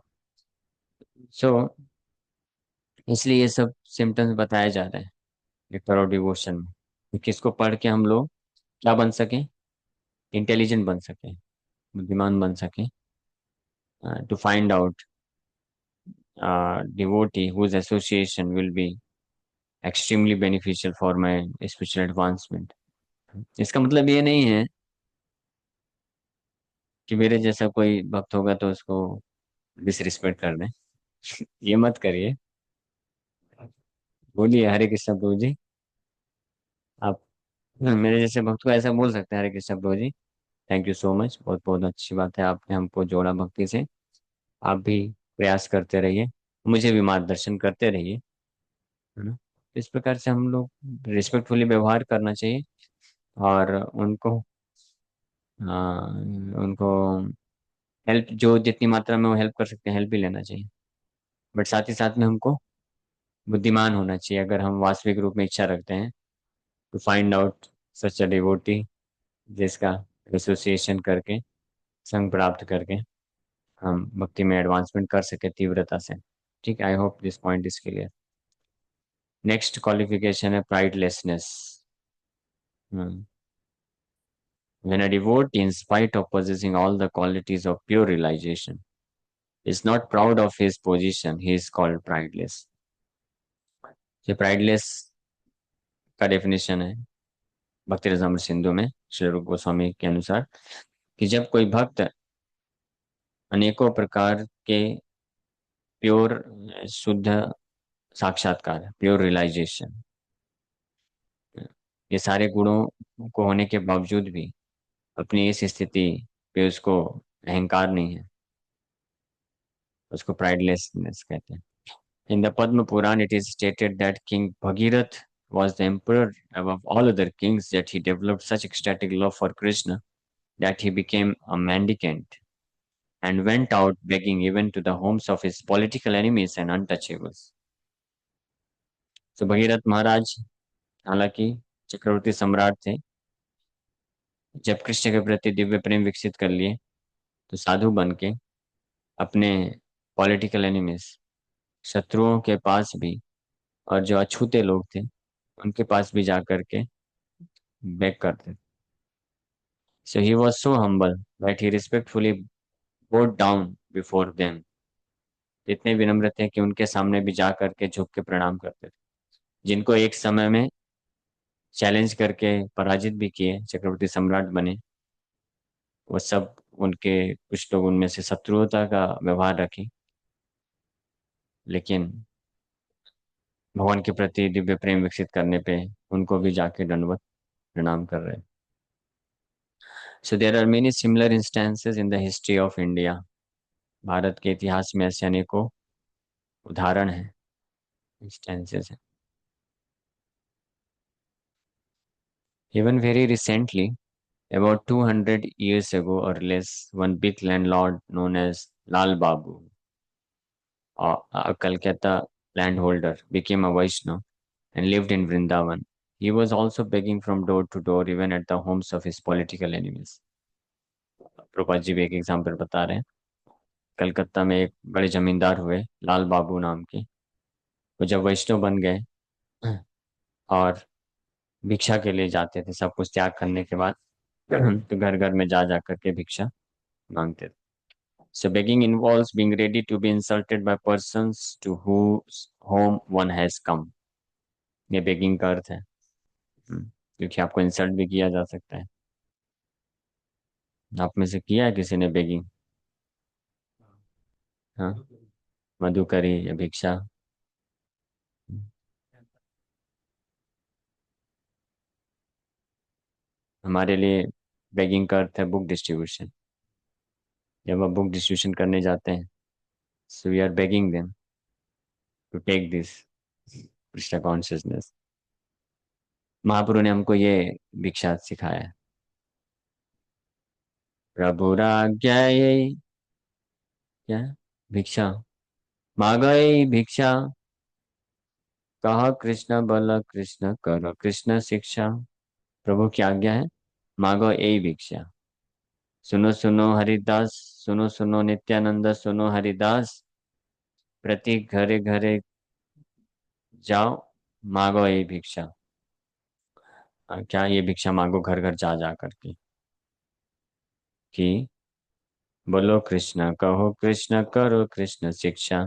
सो इसलिए ये सब सिम्टम्स बताए जा रहे हैं लेक्चर ऑफ डिवोशन में, कि किसको पढ़ के हम लोग क्या बन सके, इंटेलिजेंट बन सके, बुद्धिमान बन सके, to find out devotee whose association will be extremely beneficial for my spiritual advancement। इसका मतलब ये नहीं है कि मेरे जैसा कोई भक्त होगा तो उसको डिसरिस्पेक्ट कर दें। ये मत करिए। बोलिए हरे कृष्ण प्रभु जी। आप मेरे जैसे भक्त को ऐसा बोल सकते हैं, हरे कृष्ण प्रभु जी, थैंक यू सो मच, बहुत बहुत अच्छी बात है, आपने हमको जोड़ा भक्ति से। आप भी प्रयास करते रहिए, मुझे भी मार्गदर्शन करते रहिए, है ना। इस प्रकार से हम लोग रिस्पेक्टफुली व्यवहार करना चाहिए। और उनको उनको हेल्प जो जितनी मात्रा में वो हेल्प कर सकते हैं हेल्प भी लेना चाहिए। बट साथ ही साथ में हमको बुद्धिमान होना चाहिए अगर हम वास्तविक रूप में इच्छा रखते हैं to find out such a devotee, जिसका एसोसिएशन करके, संग प्राप्त करके हम भक्ति में एडवांसमेंट कर सके तीव्रता से। ठीक, I hope this point is clear. Next qualification है प्राइडलेसनेस। When a devotee, in spite of possessing all the qualities of pure realization, is not proud of his position, he is called prideless. ये प्राइडलेस का definition है भक्ति रसामृत सिंधु में श्री रूप गोस्वामी के अनुसार, कि जब कोई भक्त अनेकों प्रकार के प्योर, शुद्ध साक्षात्कार, प्योर रियलाइजेशन, ये सारे गुणों को होने के बावजूद भी अपनी इस स्थिति पे उसको अहंकार नहीं है, उसको प्राइडलेसनेस कहते हैं। In the Padma Puran, it is stated that King Bhagirath was the emperor above all other kings, that he developed such ecstatic love for Krishna that he became a mendicant and went out begging even to the homes of his political enemies and untouchables. So Bhagirath महाराज हालांकि चक्रवर्ती सम्राट थे, जब कृष्ण के प्रति दिव्य प्रेम विकसित कर लिए तो साधु बन के अपने पॉलिटिकल एनिमीज, शत्रुओं के पास भी, और जो अछूते लोग थे उनके पास भी जा करके बेग करते। So he was so humble that he respectfully bowed down before them. इतने विनम्र थे कि उनके सामने भी जा करके झुक के प्रणाम करते थे। जिनको एक समय में चैलेंज करके पराजित भी किए, चक्रवर्ती सम्राट बने, वो सब, उनके कुछ लोग उनमें से शत्रुता का व्यवहार रखे, लेकिन भगवान के प्रति दिव्य प्रेम विकसित करने पे उनको भी जाके दंडवत प्रणाम कर रहे। So there are many similar instances in the history of India. Bharat के इतिहास में ऐसे अनेकों उदाहरण हैं, इंस्टेंसेस हैं। Even very recently, about 200 years ago or less, one big landlord known as Lal Babu, a Calcutta landholder, became a Vaishnava and lived in Vrindavan. He was also begging from door to door, even at the homes of his political enemies. Prabhupada ji भी एक example बता रहे हैं। कलकत्ता में एक बड़े जमींदार हुए लाल बाबू नाम के, वो जब वैष्णव बन गए और भिक्षा के लिए जाते थे, सब कुछ त्याग करने के बाद तो घर घर में जा जा करके भिक्षा मांगते थे। So begging involves being ready to be insulted by persons to whose home one has come. ये begging का अर्थ है। क्योंकि आपको इंसल्ट भी किया जा सकता है। आप में से किया है किसी ने बेगिंग? हाँ, मधुकरी या भिक्षा। हमारे लिए बेगिंग का अर्थ है बुक डिस्ट्रीब्यूशन। जब आप बुक डिस्ट्रीब्यूशन करने जाते हैं, so we are begging them to take this Krishna consciousness. Mahaprabhu ने हमको ये भिक्षा सिखाया है। प्रभुराज्ञायै, क्या है? भिक्षा मांगई भिक्षा, कहा कृष्ण बल कृष्ण कर कृष्ण शिक्षा। प्रभु की आज्ञा है, मांगो यही भिक्षा। सुनो सुनो हरिदास, सुनो सुनो नित्यानंद, सुनो हरिदास, प्रति घरे घरे जाओ, मांगो यही भिक्षा। क्या ये भिक्षा मांगो घर घर जा जा करके, कि बोलो कृष्ण, कहो कृष्ण, करो कृष्ण शिक्षा।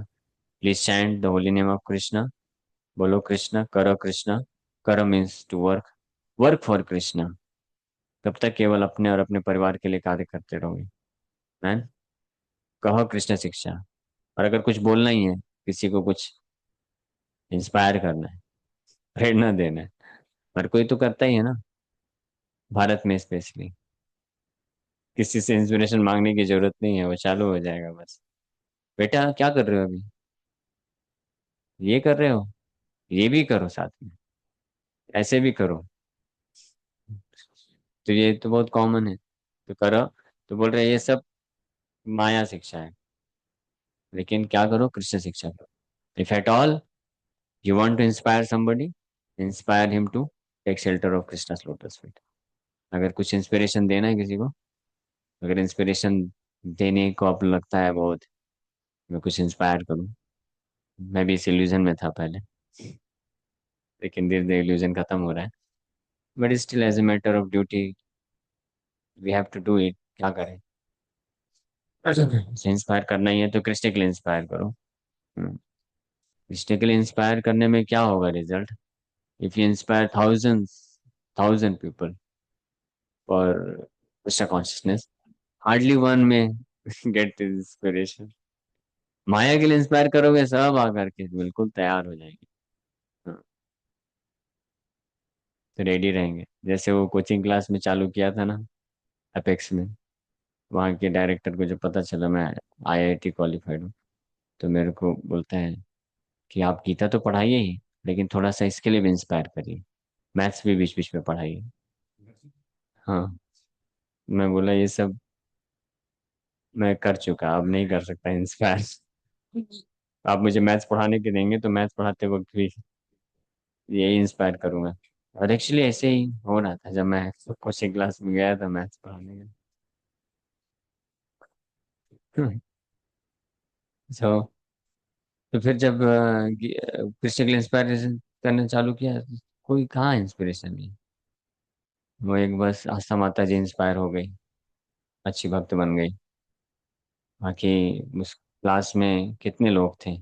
Please chant the holy name of Krishna. बोलो कृष्ण, करो कृष्ण। करो means to work, work for Krishna. तब तक केवल अपने और अपने परिवार के लिए कार्य करते रहोगे। मैन, कहो कृष्ण शिक्षा। और अगर कुछ बोलना ही है, किसी को कुछ इंस्पायर करना है, प्रेरणा देना है, हर कोई तो करता ही है ना, भारत में स्पेशली। किसी से इंस्पिरेशन मांगने की जरूरत नहीं है, वो चालू हो जाएगा बस। बेटा क्या कर रहे हो अभी? ये कर रहे हो, ये भी करो साथ में, ऐसे भी करो। तो ये तो बहुत कॉमन है, तो करो। तो बोल रहे हैं, ये सब माया शिक्षा है, लेकिन क्या करो, कृष्ण शिक्षा करो। If at all you want to inspire somebody, inspire him to take shelter of Krishna's lotus feet. अगर कुछ इंस्पिरेशन देना है किसी को, अगर इंस्पिरेशन देने को आपको लगता है बहुत, मैं कुछ इंस्पायर करूं। मैं भी इस इल्यूजन में था पहले, लेकिन धीरे धीरे इल्यूजन खत्म हो रहा है। But still as a matter of duty we have to do it, क्या करें। इंस्पायर करना ही है तो कृष्ण के लिए इंस्पायर करो। हम्म, कृष्ण के लिए इंस्पायर करने में क्या होगा result? If you inspire thousand people for Krishna consciousness, hardly one में गेट इंस्पिरेशन। माया के लिए इंस्पायर करोगे, सब आकर के बिल्कुल तैयार हो जाएंगे। हाँ, तो रेडी रहेंगे। जैसे वो कोचिंग क्लास में चालू किया था ना, अपेक्स में, वहाँ के डायरेक्टर को जब पता चला मैं आईआईटी क्वालिफाइड हूँ, तो मेरे को बोलता है कि आप गीता तो पढ़ाइए ही, लेकिन थोड़ा सा इसके लिए भी इंस्पायर करिए, मैथ्स भी बीच बीच में पढ़ाइए। हाँ, मैं बोला ये सब मैं कर चुका, अब नहीं कर सकता इंस्पायर। आप मुझे मैथ्स पढ़ाने के देंगे तो मैथ्स पढ़ाते वक्त भी यही इंस्पायर करूंगा। और एक्चुअली ऐसे ही हो रहा था जब मैं कोचिंग क्लास में गया था मैथ्स पढ़ाने के। सो तो फिर जब कृष्ण के लिए इंस्पायरेशन करना चालू किया, कोई कहाँ इंस्पिरेशन नहीं। वो एक बस आस्था माता जी इंस्पायर हो गई, अच्छी भक्त बन गई। बाकी उस क्लास में कितने लोग थे?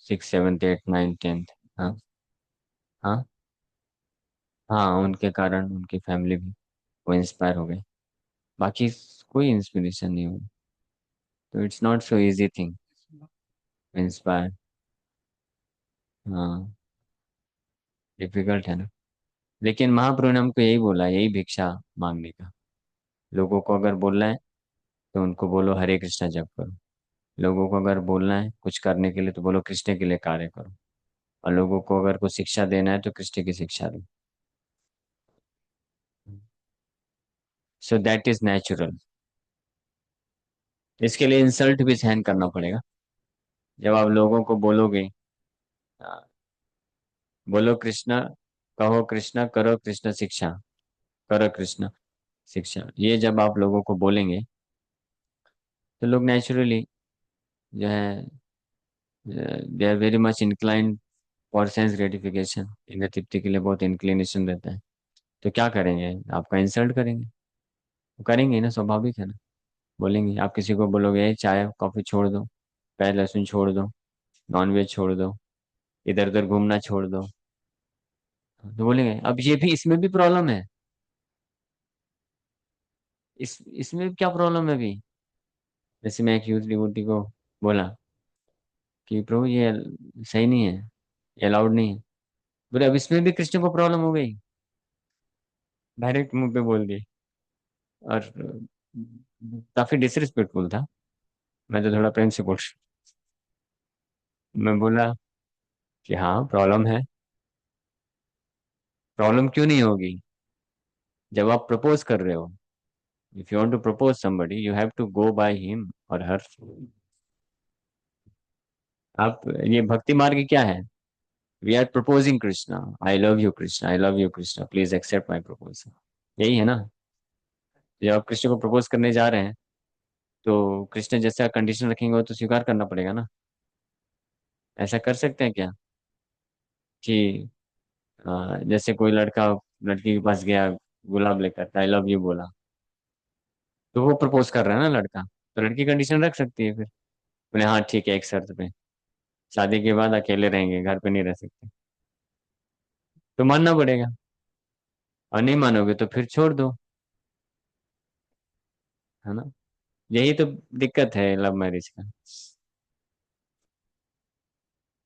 6, 7, 8, 9, 10। हाँ। हाँ। हाँ, उनके कारण उनकी फैमिली भी वो इंस्पायर हो गई। बाकी कोई इंस्पिरेशन नहीं हुई। तो it's not so easy thing inspire. हाँ, डिफिकल्ट है ना। लेकिन महाप्रभु ने हमको यही बोला, यही भिक्षा मांगने का। लोगों को अगर बोलना है तो उनको बोलो हरे कृष्णा जप करो। लोगों को अगर बोलना है कुछ करने के लिए तो बोलो कृष्ण के लिए कार्य करो। और लोगों को अगर कुछ शिक्षा देना है तो कृष्ण की शिक्षा दो। सो दैट इज नेचुरल। इसके लिए इंसल्ट भी सहन करना पड़ेगा। जब आप लोगों को बोलोगे, हाँ, बोलो कृष्णा, कहो कृष्णा, करो कृष्ण शिक्षा, करो कृष्ण शिक्षा, ये जब आप लोगों को बोलेंगे तो लोग नेचुरली जो है, they are very much inclined for sense gratification. इंद्रिय तृप्ति के लिए बहुत इंक्लिनेशन रहता है। तो क्या करेंगे? आपका इंसल्ट करेंगे। वो करेंगे ही ना, स्वाभाविक है ना। बोलेंगे, आप किसी को बोलोगे "ए, चाय कॉफी छोड़ दो, प्याज लहसुन छोड़ दो, नॉनवेज छोड़ दो, इधर उधर घूमना छोड़ दो"। तो बोलेंगे अब ये भी, इसमें भी प्रॉब्लम है। इसमें क्या प्रॉब्लम है अभी? जैसे मैं एक यूथ डिवोटी को बोला कि प्रभु ये सही नहीं है, ये अलाउड नहीं है। बोले अब इसमें भी कृष्ण को प्रॉब्लम हो गई। डायरेक्ट मुंह पे बोल दी। और काफी डिसरिस्पेक्टफुल था। मैं तो थोड़ा प्रेम से बोल, मैं बोला कि हाँ प्रॉब्लम है। प्रॉब्लम क्यों नहीं होगी? जब आप प्रपोज कर रहे हो, if you want to propose somebody you have to go by him or her. आप, ये भक्ति मार्ग क्या है? We are proposing Krishna, I love you Krishna, I love you Krishna, please accept my proposal. यही है ना। जब आप कृष्ण को प्रपोज करने जा रहे हैं तो कृष्ण जैसा कंडीशन रखेंगे वो तो स्वीकार करना पड़ेगा ना। ऐसा कर सकते हैं क्या कि जैसे कोई लड़का लड़की के पास गया, गुलाब लेकर आई लव यू बोला, तो वो प्रपोज कर रहा है ना लड़का, तो लड़की कंडीशन रख सकती है फिर। बोले हाँ ठीक है, एक शर्त पे, शादी के बाद अकेले रहेंगे, घर पे नहीं रह सकते। तो मानना पड़ेगा। और नहीं मानोगे तो फिर छोड़ दो, है ना। यही तो दिक्कत है लव मैरिज का।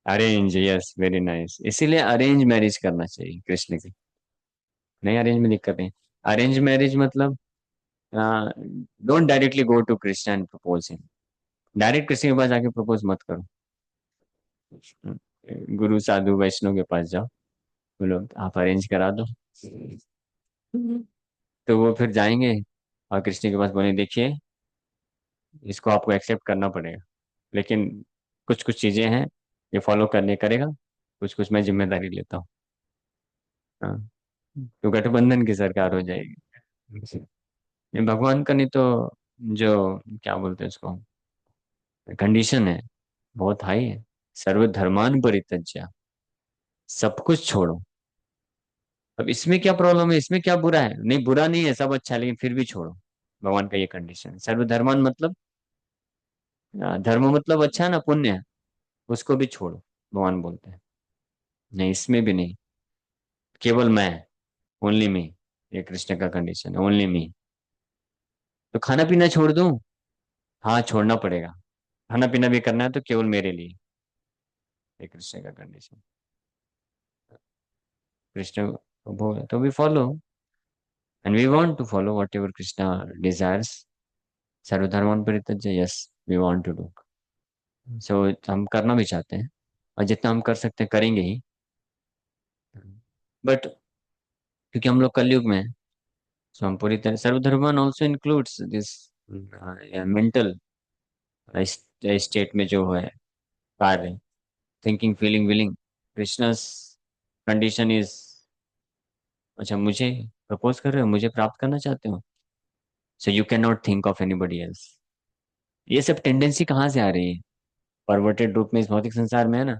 अरेंज, यस वेरी नाइस, इसीलिए अरेंज मैरिज करना चाहिए कृष्ण की। नहीं, अरेंज में दिक्कत है। अरेंज मैरिज मतलब don't directly go to Krishna and propose him. Direct Krishna के पास जाके प्रपोज मत करो। गुरु साधु वैष्णव के पास जाओ, बोलो आप अरेंज करा दो। तो वो फिर जाएंगे और कृष्ण के पास बोले देखिए, इसको आपको एक्सेप्ट करना पड़ेगा। लेकिन कुछ कुछ चीजें हैं ये फॉलो करने करेगा, कुछ कुछ मैं जिम्मेदारी लेता हूँ। हाँ, तो गठबंधन की सरकार हो जाएगी। ये भगवान का नहीं तो जो क्या बोलते हैं उसको, कंडीशन है, बहुत हाई है। सर्वधर्मान परित्यज्य, सब कुछ छोड़ो। अब इसमें क्या प्रॉब्लम है, इसमें क्या बुरा है? नहीं, बुरा नहीं है, सब अच्छा है, लेकिन फिर भी छोड़ो। भगवान का ये कंडीशन है। सर्वधर्मान मतलब धर्म मतलब अच्छा है ना, पुण्य है, उसको भी छोड़ो, भगवान बोलते हैं। नहीं, इसमें भी नहीं, केवल मैं, ओनली मी। ये कृष्ण का कंडीशन है, ओनली मी। तो खाना पीना छोड़ दूं? हाँ, छोड़ना पड़ेगा। खाना पीना भी करना है तो केवल मेरे लिए। ये कृष्ण का कंडीशन। कृष्ण को बोल तो we follow, and we want to follow whatever Krishna desires. सर्वधर्मान परित्यज्य, yes, we want to do. So हम करना भी चाहते हैं, और जितना हम कर सकते हैं करेंगे ही। बट क्योंकि हम लोग कलयुग में हैं, सो हम पूरी तरह, सर्वधर्मान also includes this mental state में जो है कार्य, thinking, feeling, willing. Krishna's condition is, अच्छा मुझे प्रपोज कर रहे हो, मुझे प्राप्त करना चाहते हो, so you can not think of anybody else. ये सब टेंडेंसी कहाँ से आ रही है? परवर्टेड रूप में इस भौतिक संसार में है ना।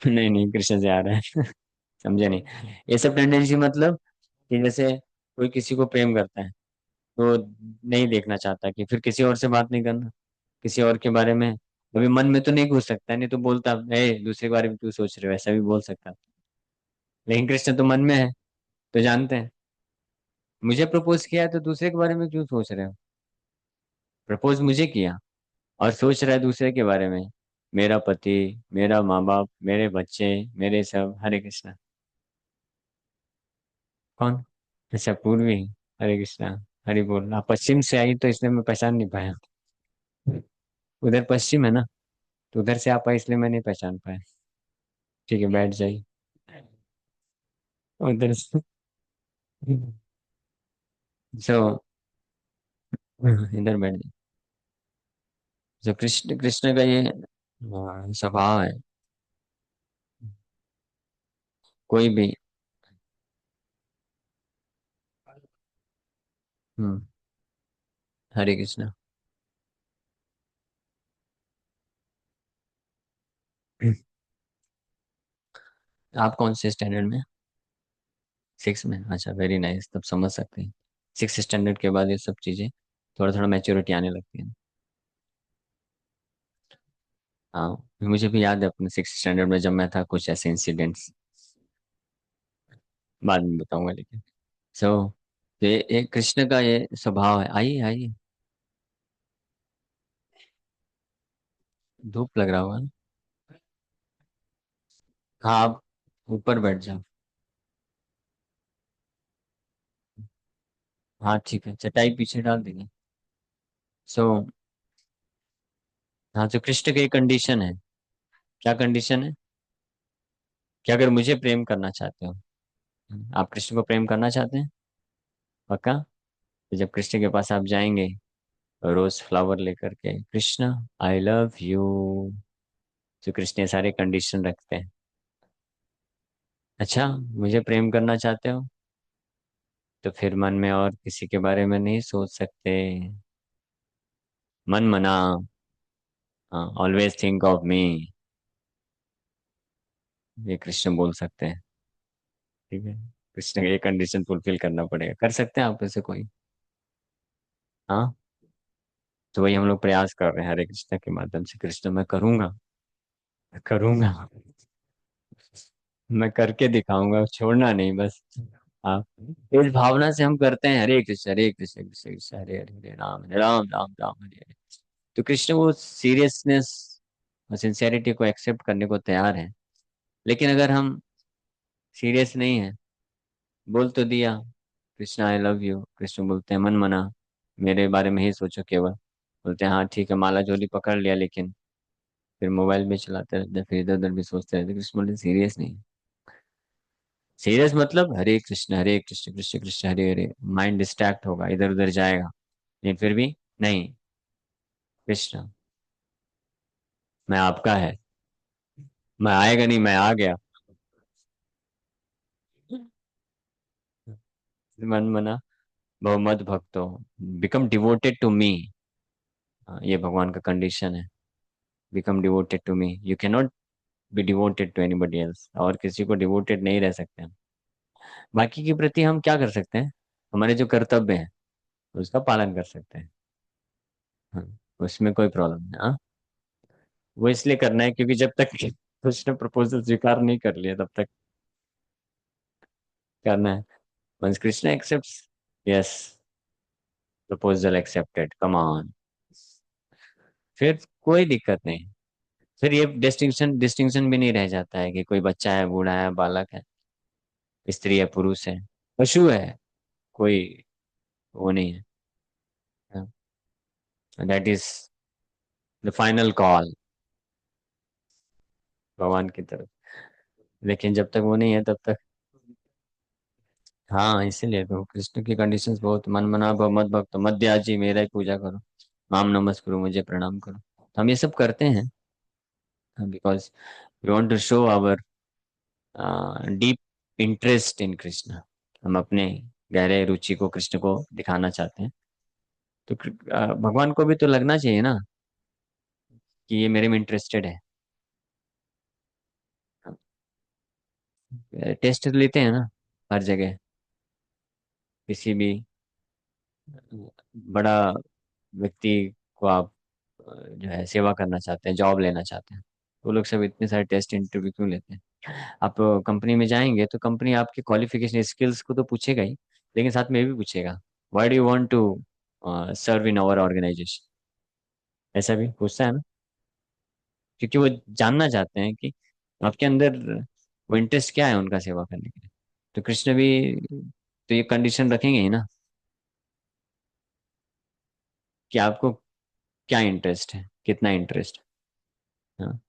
नहीं नहीं, कृष्ण से आ रहा है। समझे नहीं? ये सब टेंडेंसी मतलब कि जैसे कोई किसी को प्रेम करता है तो नहीं देखना चाहता कि फिर किसी और से बात नहीं करना, किसी और के बारे में अभी मन में तो नहीं घुस सकता है, नहीं तो बोलता है दूसरे के बारे में क्यों सोच रहे हो, ऐसा भी बोल सकता। लेकिन कृष्ण तो मन में है, तो जानते हैं। मुझे प्रपोज किया है तो दूसरे के बारे में क्यों सोच रहे हो? प्रपोज मुझे किया और सोच रहा है दूसरे के बारे में। मेरा पति, मेरा माँ बाप, मेरे बच्चे, मेरे सब। हरे कृष्णा। कौन? अच्छा, पूर्वी। हरे कृष्णा। हरि बोल। आप पश्चिम से आई तो इसलिए मैं पहचान नहीं पाया। उधर पश्चिम है ना, तो उधर से आप आई इसलिए मैं नहीं पहचान पाया। ठीक है, बैठ जाइए। उधर से। सो इधर बैठ जाइए। जो कृष्ण कृष्ण का ये स्वभाव है। कोई भी। हम्म। हरे कृष्णा। आप कौन से स्टैंडर्ड में? सिक्स में? अच्छा, वेरी नाइस, तब समझ सकते हैं। सिक्स स्टैंडर्ड के बाद ये सब चीजें थोड़ा थोड़ा मैच्योरिटी आने लगती है। हाँ, मुझे भी याद है अपने सिक्स स्टैंडर्ड में जब मैं था, कुछ ऐसे इंसिडेंट्स बाद में बताऊंगा, लेकिन सो ये कृष्ण का ये स्वभाव है। आइए आइए। धूप लग रहा होगा ना? हाँ, आप ऊपर बैठ जाओ। हाँ ठीक है, चटाई पीछे डाल देंगे। सो हाँ, तो कृष्ण की एक कंडीशन है। क्या कंडीशन है? कि अगर मुझे प्रेम करना चाहते हो, आप कृष्ण को प्रेम करना चाहते हैं? पक्का? तो जब कृष्ण के पास आप जाएंगे, रोज फ्लावर लेकर के, कृष्ण आई लव यू, तो कृष्ण ये सारे कंडीशन रखते हैं। अच्छा, मुझे प्रेम करना चाहते हो, तो फिर मन में और किसी के बारे में नहीं सोच सकते। मन मना, ऑलवेज थिंक ऑफ मी, ये कृष्ण बोल सकते हैं। ठीक है, कृष्ण का ये कंडीशन फुलफिल करना पड़ेगा। कर सकते हैं आप ऐसे कोई? हाँ, तो वही हम लोग प्रयास कर रहे हैं हरे कृष्ण के माध्यम से। कृष्ण मैं करूंगा, मैं करूंगा, मैं करके दिखाऊंगा, छोड़ना नहीं बस। हाँ, इस भावना से हम करते हैं, हरे कृष्ण, हरे कृष्ण, कृष्ण कृष्ण, हरे हरे, हरे राम, हरे राम, राम राम, हरे हरे। तो कृष्ण वो सीरियसनेस और सिंसेरिटी को एक्सेप्ट करने को तैयार है। लेकिन अगर हम सीरियस नहीं है, बोल तो दिया कृष्ण आई लव यू, कृष्ण बोलते हैं मन मना, मेरे बारे में ही सोचो केवल। बोलते हैं हाँ ठीक है, माला झोली पकड़ लिया, लेकिन फिर मोबाइल भी चलाते रहते हैं, फिर इधर उधर भी सोचते रहते हैं। कृष्ण बोलते सीरियस नहीं। सीरियस मतलब हरे कृष्ण, हरे कृष्ण, कृष्ण कृष्ण, हरे हरे। माइंड डिस्ट्रैक्ट होगा, इधर उधर जाएगा, लेकिन फिर भी नहीं। कृष्ण, मैं आपका है। मैं आएगा नहीं, मैं आ गया। मन मना भव मद भक्तो, बिकम डिवोटेड टू मी। ये भगवान का कंडीशन है। Become devoted to me, you can not be devoted to anybody else, और किसी को डिवोटेड नहीं रह सकते हम। बाकी के प्रति हम क्या कर सकते हैं? हमारे जो कर्तव्य हैं उसका पालन कर सकते हैं। हाँ, उसमें कोई प्रॉब्लम नहीं। हाँ, वो इसलिए करना है क्योंकि जब तक उसने प्रपोजल स्वीकार नहीं कर लिया तब तक करना है। Once Krishna accepts, yes, proposal accepted, come on, फिर कोई दिक्कत नहीं। फिर ये डिस्टिंक्शन डिस्टिंक्शन भी नहीं रह जाता है कि कोई बच्चा है, बूढ़ा है, बालक है, स्त्री है, पुरुष है, पशु है, कोई वो नहीं है। That is the final call भगवान की तरफ। लेकिन जब तक वो नहीं है तब तक। हाँ, इसीलिए तो कृष्ण की कंडीशंस बहुत, मन मना भव मत भक्त मध्य आजी, मेरा ही पूजा करो, माम नमस्कुरु, मुझे प्रणाम करो। तो हम ये सब करते हैं because we want to show our deep interest in Krishna. हम अपने गहरे रुचि को कृष्ण को दिखाना चाहते हैं। तो भगवान को भी तो लगना चाहिए ना कि ये मेरे में इंटरेस्टेड है। टेस्ट लेते हैं ना हर जगह, किसी भी बड़ा व्यक्ति को आप जो है सेवा करना चाहते हैं, जॉब लेना चाहते हैं, वो लोग सब इतने सारे टेस्ट इंटरव्यू क्यों लेते हैं? आप कंपनी में जाएंगे तो कंपनी आपके क्वालिफिकेशन स्किल्स को तो पूछेगा ही, लेकिन साथ में ये भी पूछेगा, why do you want to serve in our organisation, ऐसा भी पूछता है ना। क्योंकि वो जानना चाहते हैं कि आपके अंदर वो इंटरेस्ट क्या है उनका सेवा करने के लिए। तो कृष्ण भी तो ये कंडीशन रखेंगे ही ना कि आपको क्या इंटरेस्ट है, कितना इंटरेस्ट है। हाँ,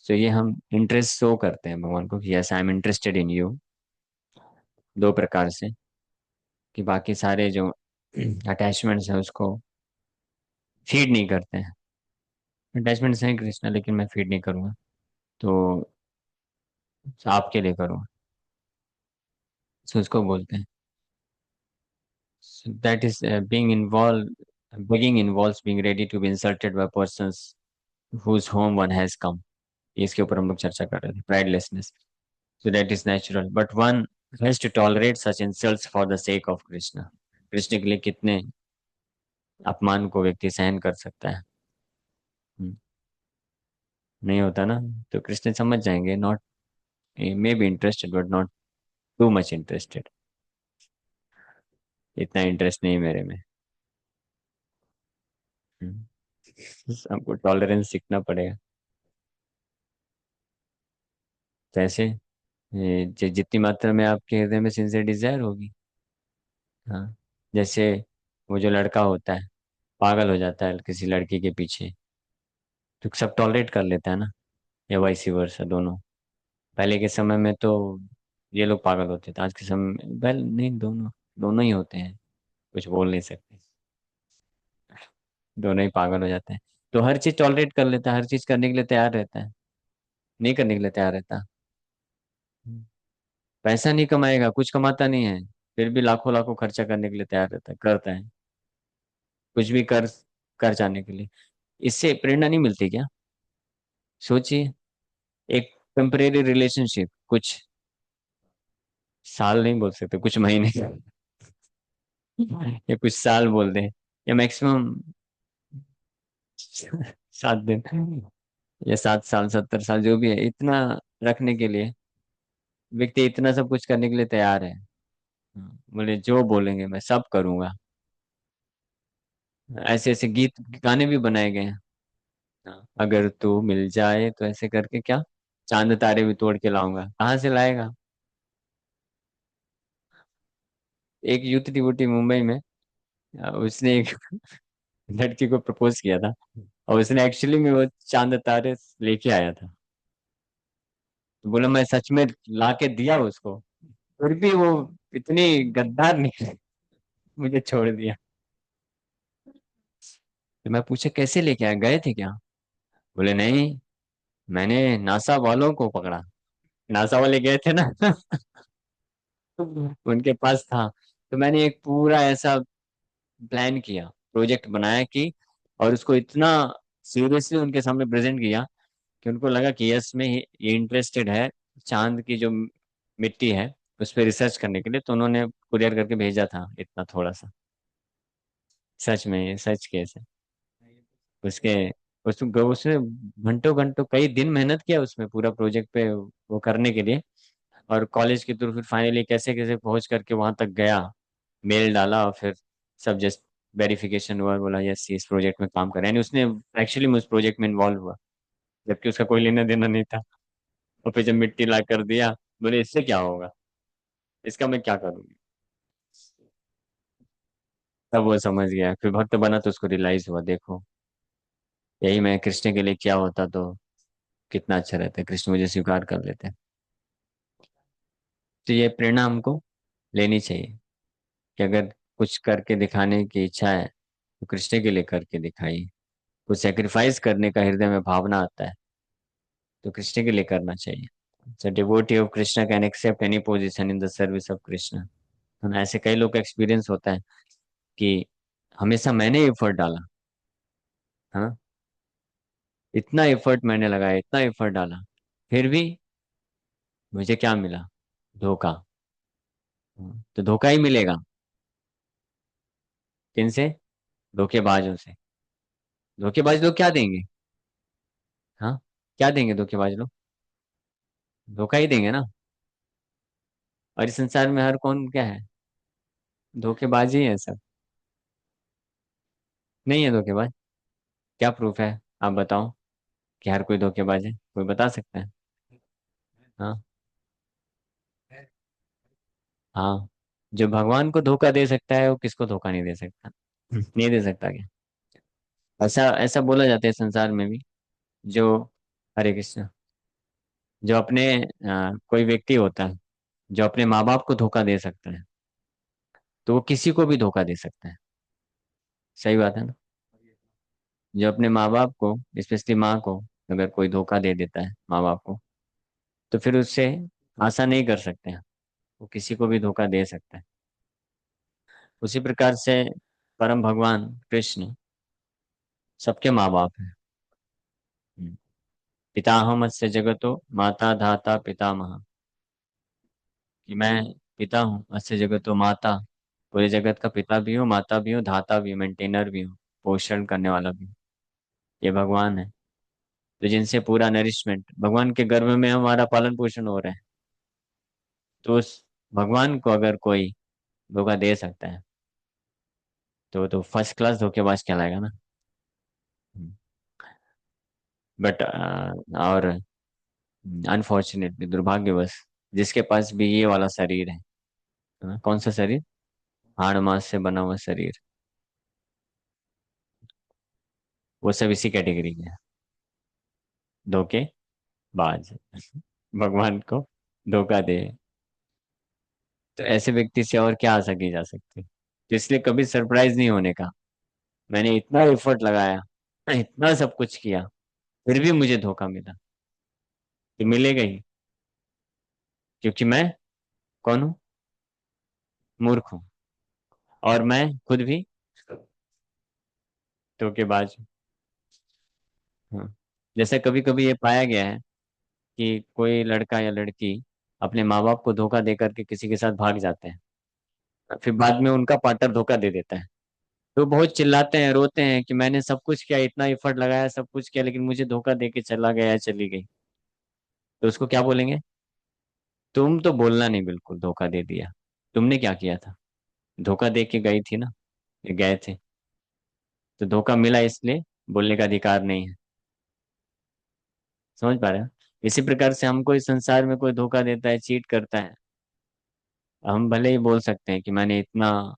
तो ये हम इंटरेस्ट शो करते हैं भगवान को कि yes I am interested in you, दो प्रकार से। कि बाकी सारे जो अटैचमेंट्स हैं उसको फीड नहीं करते हैं। अटैचमेंट्स हैं कृष्णा, लेकिन मैं फीड नहीं करूँगा, तो आपके लिए करूँगा। सो उसको बोलते हैं, that is being involve, begging involves being ready to be insulted by persons whose home one has come। इसके ऊपर हम लोग चर्चा कर रहे थे, प्राइडलेसनेस। So that is natural, but one has to tolerate such insults for the sake of Krishna। Krishna के लिए कितने अपमान को व्यक्ति सहन कर सकता है। हम्म, नहीं होता ना। तो कृष्ण समझ जाएंगे, not, may be interested but not too much interested, इतना इंटरेस्ट नहीं मेरे में। हमको टॉलरेंस सीखना पड़ेगा। जैसे जितनी मात्रा में आपके हृदय में सिंसियर डिजायर होगी। हाँ, जैसे वो जो लड़का होता है पागल हो जाता है किसी लड़की के पीछे, तो सब टॉलरेट कर लेता है ना, या वाइस वर्सा, दोनों। पहले के समय में तो ये लोग पागल होते थे, आज के समय में वेल नहीं, दोनों दोनों ही होते हैं, कुछ बोल नहीं सकते, दोनों ही पागल हो जाते हैं। तो हर चीज टॉलरेट कर लेता है, हर चीज करने के लिए तैयार रहता है, नहीं करने के लिए तैयार रहता। पैसा नहीं कमाएगा, कुछ कमाता नहीं है, फिर भी लाखों लाखों खर्चा करने के लिए तैयार रहता है, करता है, कुछ भी कर जाने के लिए। इससे प्रेरणा नहीं मिलती क्या? सोचिए, एक टेम्परेरी रिलेशनशिप, कुछ साल नहीं बोल सकते, कुछ महीने या कुछ साल बोल दें, या मैक्सिमम 7 दिन, या 7 साल, 70 साल, जो भी है, इतना रखने के लिए व्यक्ति इतना सब कुछ करने के लिए तैयार है। बोले जो बोलेंगे मैं सब करूंगा। ऐसे ऐसे गीत गाने भी बनाए गए हैं। अगर तू मिल जाए तो ऐसे करके क्या, चांद तारे भी तोड़ के लाऊंगा, कहाँ से लाएगा? एक यूथ डिवोटी मुंबई में, उसने एक लड़की को प्रपोज किया था, और उसने एक्चुअली में वो चांद तारे लेके आया था। तो बोला मैं सच में ला के दिया उसको, फिर भी वो इतनी गद्दार नहीं, मुझे छोड़ दिया। तो मैं पूछा कैसे लेके आए, गए थे क्या? बोले नहीं, मैंने नासा वालों को पकड़ा। नासा वाले गए थे ना उनके पास था। तो मैंने एक पूरा ऐसा प्लान किया, प्रोजेक्ट बनाया कि, और उसको इतना सीरियसली उनके सामने प्रेजेंट किया कि उनको लगा कि यस में ये इंटरेस्टेड है, चांद की जो मिट्टी है उस पर रिसर्च करने के लिए। तो उन्होंने कुरियर करके भेजा था इतना थोड़ा सा। सच में, ये सच केस है। उसके उसने घंटों घंटों कई दिन मेहनत किया उसमें, पूरा प्रोजेक्ट पे वो करने के लिए। और कॉलेज के थ्रू फिर फाइनली कैसे कैसे पहुंच करके वहां तक गया, मेल डाला, और फिर सब जस्ट वेरिफिकेशन हुआ, बोला यस इस प्रोजेक्ट में काम करें, यानी उसने एक्चुअली उस प्रोजेक्ट में इन्वॉल्व हुआ, जबकि उसका कोई लेना देना नहीं था। और फिर जब मिट्टी ला कर दिया, बोले इससे क्या होगा, इसका मैं क्या करूंगी। तब वो समझ गया, फिर भक्त बना तो उसको रियलाइज हुआ, देखो यही मैं कृष्ण के लिए क्या होता तो कितना अच्छा रहता, कृष्ण मुझे स्वीकार कर लेते। तो ये प्रेरणा हमको लेनी चाहिए कि अगर कुछ करके दिखाने की इच्छा है तो कृष्ण के लिए करके दिखाइए। कुछ सेक्रीफाइस करने का हृदय में भावना आता है तो कृष्ण के लिए करना चाहिए। So devotee of Krishna can accept any position in the service of Krishna। है ना? ऐसे कई लोग का एक्सपीरियंस होता है कि हमेशा मैंने एफर्ट डाला, है ना, इतना एफर्ट मैंने लगाया, इतना एफर्ट डाला, फिर भी मुझे क्या मिला? धोखा। तो धोखा ही मिलेगा। किनसे? धोखेबाजों से। धोखेबाज लोग क्या देंगे? हाँ, क्या देंगे धोखेबाज लोग? धोखा ही देंगे ना। और इस संसार में हर कौन क्या है? धोखेबाज ही है सब। नहीं है धोखेबाज? क्या प्रूफ है? आप बताओ कि हर कोई धोखेबाज है, कोई बता सकता है? हाँ। हाँ, जो भगवान को धोखा दे सकता है वो किसको धोखा नहीं दे सकता? नहीं दे सकता क्या? ऐसा ऐसा बोला जाता है संसार में भी। जो, हरे कृष्ण, जो अपने कोई व्यक्ति होता है जो अपने माँ बाप को धोखा दे सकता है, तो वो किसी को भी धोखा दे सकता है। सही बात है ना? जो अपने माँ बाप को, स्पेशली माँ को, अगर कोई धोखा दे देता है माँ बाप को, तो फिर उससे आशा नहीं कर सकते हैं, वो किसी को भी धोखा दे सकता है। उसी प्रकार से परम भगवान कृष्ण सबके माँ बाप हैं। हम्म। पिताहमस्य जगतो माता धाता पितामह। कि मैं पिता हूँ, अस्य जगतो माता, पूरे जगत का पिता भी हूँ, माता भी हूँ, धाता भी हूँ, मेंटेनर भी हूँ, पोषण करने वाला भी हूँ। ये भगवान है। तो जिनसे पूरा नरिशमेंट, भगवान के गर्भ में हमारा पालन पोषण हो रहा है, तो उस भगवान को अगर कोई धोखा दे सकता है तो फर्स्ट क्लास धोखेबाज कहलाएगा ना। बट और अनफॉर्चुनेटली, दुर्भाग्यवश, जिसके पास भी ये वाला शरीर है, कौन सा शरीर? हाड़ मांस से बना हुआ शरीर, वो सब इसी कैटेगरी में है, धोखेबाज। भगवान को धोखा दे, तो ऐसे व्यक्ति से और क्या आशा की जा सकती है? तो इसलिए कभी सरप्राइज नहीं होने का। मैंने इतना एफर्ट लगाया, इतना सब कुछ किया, फिर भी मुझे धोखा मिला, तो मिलेगा ही। क्योंकि मैं कौन हूँ? मूर्ख हूँ, और मैं खुद भी धोखेबाज हूँ। हाँ। जैसे कभी कभी ये पाया गया है कि कोई लड़का या लड़की अपने माँ बाप को धोखा दे करके किसी के साथ भाग जाते हैं, फिर बाद में उनका पार्टनर धोखा दे देता है, तो बहुत चिल्लाते हैं, रोते हैं कि मैंने सब कुछ किया, इतना एफर्ट लगाया, सब कुछ किया, लेकिन मुझे धोखा दे के चला गया, चली गई। तो उसको क्या बोलेंगे? तुम तो बोलना नहीं, बिल्कुल धोखा दे दिया। तुमने क्या किया था? धोखा दे के गई थी ना, ये गए थे, तो धोखा मिला, इसलिए बोलने का अधिकार नहीं है। समझ पा रहे हो? इसी प्रकार से हमको इस संसार में कोई धोखा देता है, चीट करता है, हम भले ही बोल सकते हैं कि मैंने इतना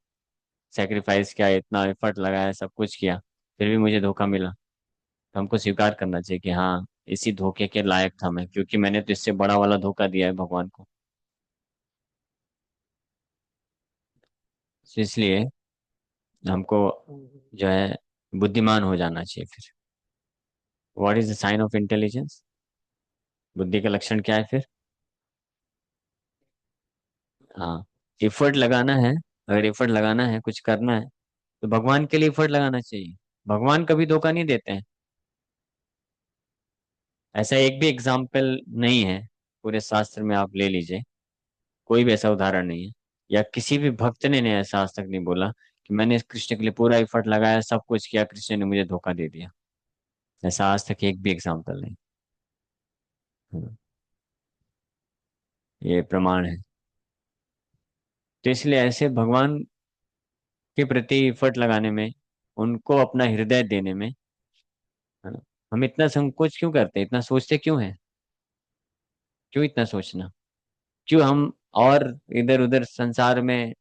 सेक्रीफाइस किया, इतना एफर्ट लगाया, सब कुछ किया, फिर भी मुझे धोखा मिला। तो हमको स्वीकार करना चाहिए कि हाँ, इसी धोखे के लायक था मैं, क्योंकि मैंने तो इससे बड़ा वाला धोखा दिया है भगवान को। तो इसलिए हमको जो है बुद्धिमान हो जाना चाहिए फिर। What is the sign of intelligence? बुद्धि का लक्षण क्या है फिर? हाँ, एफर्ट लगाना है। अगर एफर्ट लगाना है, कुछ करना है, तो भगवान के लिए एफर्ट लगाना चाहिए। भगवान कभी धोखा नहीं देते हैं। ऐसा एक भी एग्जाम्पल नहीं है पूरे शास्त्र में, आप ले लीजिए, कोई भी ऐसा उदाहरण नहीं है। या किसी भी भक्त ने ऐसा आज तक नहीं बोला कि मैंने कृष्ण के लिए पूरा एफर्ट लगाया, सब कुछ किया, कृष्ण ने मुझे धोखा दे दिया। ऐसा आज तक एक भी एग्जाम्पल नहीं। हम्म, ये प्रमाण है। तो इसलिए ऐसे भगवान के प्रति एफर्ट लगाने में, उनको अपना हृदय देने में, है ना, हम इतना संकोच क्यों करते हैं, इतना सोचते क्यों हैं? क्यों इतना सोचना? क्यों हम और इधर उधर संसार में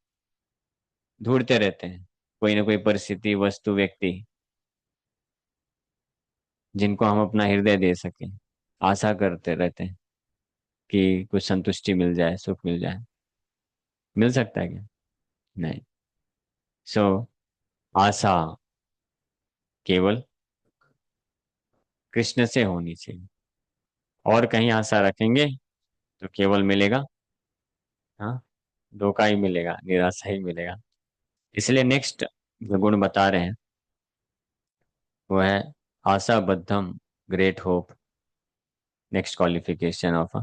ढूंढते रहते हैं कोई ना कोई परिस्थिति, वस्तु, व्यक्ति, जिनको हम अपना हृदय दे सकें? आशा करते रहते हैं कि कुछ संतुष्टि मिल जाए, सुख मिल जाए। मिल सकता है क्या? नहीं। सो आशा केवल कृष्ण से होनी चाहिए। और कहीं आशा रखेंगे तो केवल मिलेगा, हाँ, धोखा ही मिलेगा, निराशा ही मिलेगा। इसलिए नेक्स्ट जो गुण बता रहे हैं वो है आशा बद्धम great hope. Next qualification of a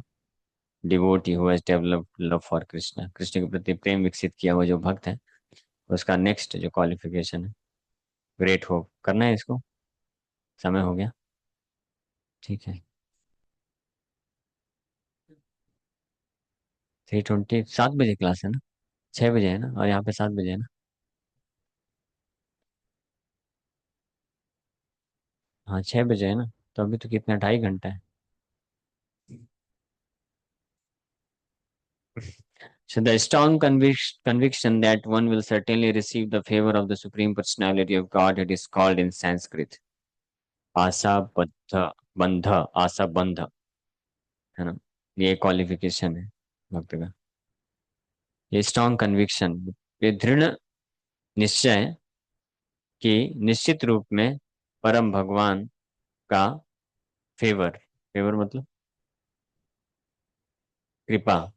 devotee who has developed love for Krishna. Krishna के प्रति प्रेम विकसित किया हुआ जो भक्त है, उसका नेक्स्ट जो क्वालिफिकेशन है ग्रेट होप। करना है इसको। समय हो गया। ठीक है। 3:20, 7 बजे क्लास है ना? 6 बजे है ना, और यहाँ पे 7 बजे है ना? हाँ, 6 बजे है ना। तो अभी तो कितना, 2.5 घंटा है। So the strong conviction that one will certainly receive the favor of the Supreme Personality of Godhead is called in Sanskrit आशा बद्ध, बंध, आशा बंध, है ना। ये क्वालिफिकेशन है भक्त का। ये स्ट्रॉन्ग कन्विक्शन, ये दृढ़ निश्चय कि निश्चित रूप में परम भगवान का फेवर, फेवर मतलब कृपा,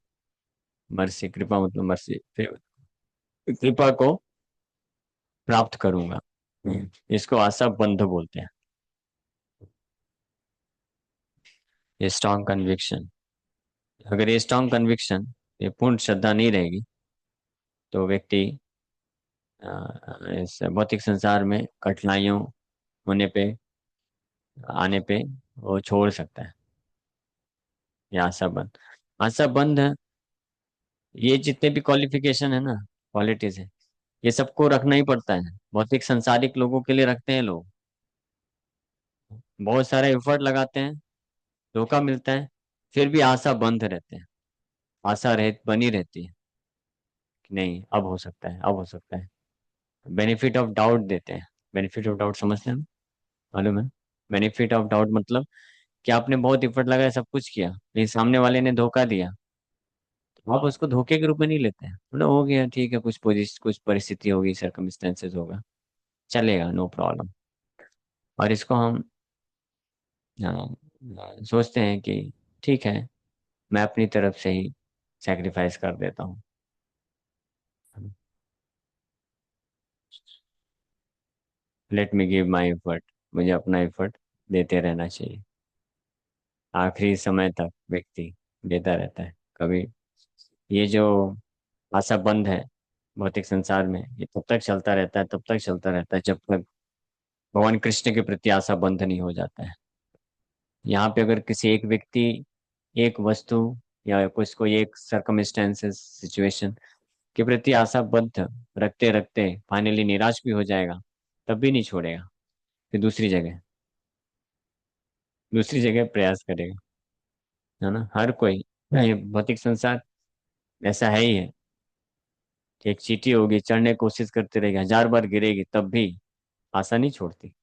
मर्सी, कृपा मतलब मर्सी, फेवर, कृपा को प्राप्त करूंगा। इसको आशा बंध बोलते हैं। ये स्ट्रॉन्ग कन्विक्शन, अगर ये स्ट्रॉन्ग कन्विक्शन, ये पूर्ण श्रद्धा नहीं रहेगी, तो व्यक्ति इस भौतिक संसार में कठिनाइयों होने पे, आने पे वो छोड़ सकता है। ये आशा बंध, आशा बंध, ये जितने भी क्वालिफिकेशन है ना, क्वालिटीज है, ये सबको रखना ही पड़ता है। भौतिक संसारिक लोगों के लिए रखते हैं लोग, बहुत सारा एफर्ट लगाते हैं, धोखा मिलता है, फिर भी आशा बंद रहते हैं। आशा रह बनी रहती है कि नहीं, अब हो सकता है, अब हो सकता है। बेनिफिट ऑफ डाउट देते हैं। बेनिफिट ऑफ डाउट समझते हैं हम? मालूम है? बेनिफिट ऑफ डाउट मतलब कि आपने बहुत एफर्ट लगाया, सब कुछ किया, लेकिन सामने वाले ने धोखा दिया, तो आप उसको धोखे के रूप में नहीं लेते हैं। मतलब हो गया, ठीक है, कुछ पोजिशन, कुछ परिस्थिति होगी, सर्कमस्टेंसेस होगा, चलेगा, नो प्रॉब्लम। और इसको हम सोचते हैं कि ठीक है, मैं अपनी तरफ से ही सेक्रीफाइस कर देता हूँ। Let me give my effort, मुझे अपना एफर्ट देते रहना चाहिए। आखिरी समय तक व्यक्ति देता रहता है। कभी ये जो आशा बंद है भौतिक संसार में, ये तब तक चलता रहता है, तब तक चलता रहता है जब तक भगवान कृष्ण के प्रति आशा बंद नहीं हो जाता है। यहाँ पे अगर किसी एक व्यक्ति, एक वस्तु, या कुछ कोई एक सर्कमस्टेंसेस, सिचुएशन के प्रति आशा बद्ध रखते रखते फाइनली निराश भी हो जाएगा, तब भी नहीं छोड़ेगा, फिर दूसरी जगह प्रयास करेगा, है ना। हर कोई, ये भौतिक संसार ऐसा है ही है कि एक चींटी होगी, चढ़ने की कोशिश करती रहेगी, 1000 बार गिरेगी, तब भी आशा नहीं छोड़ती,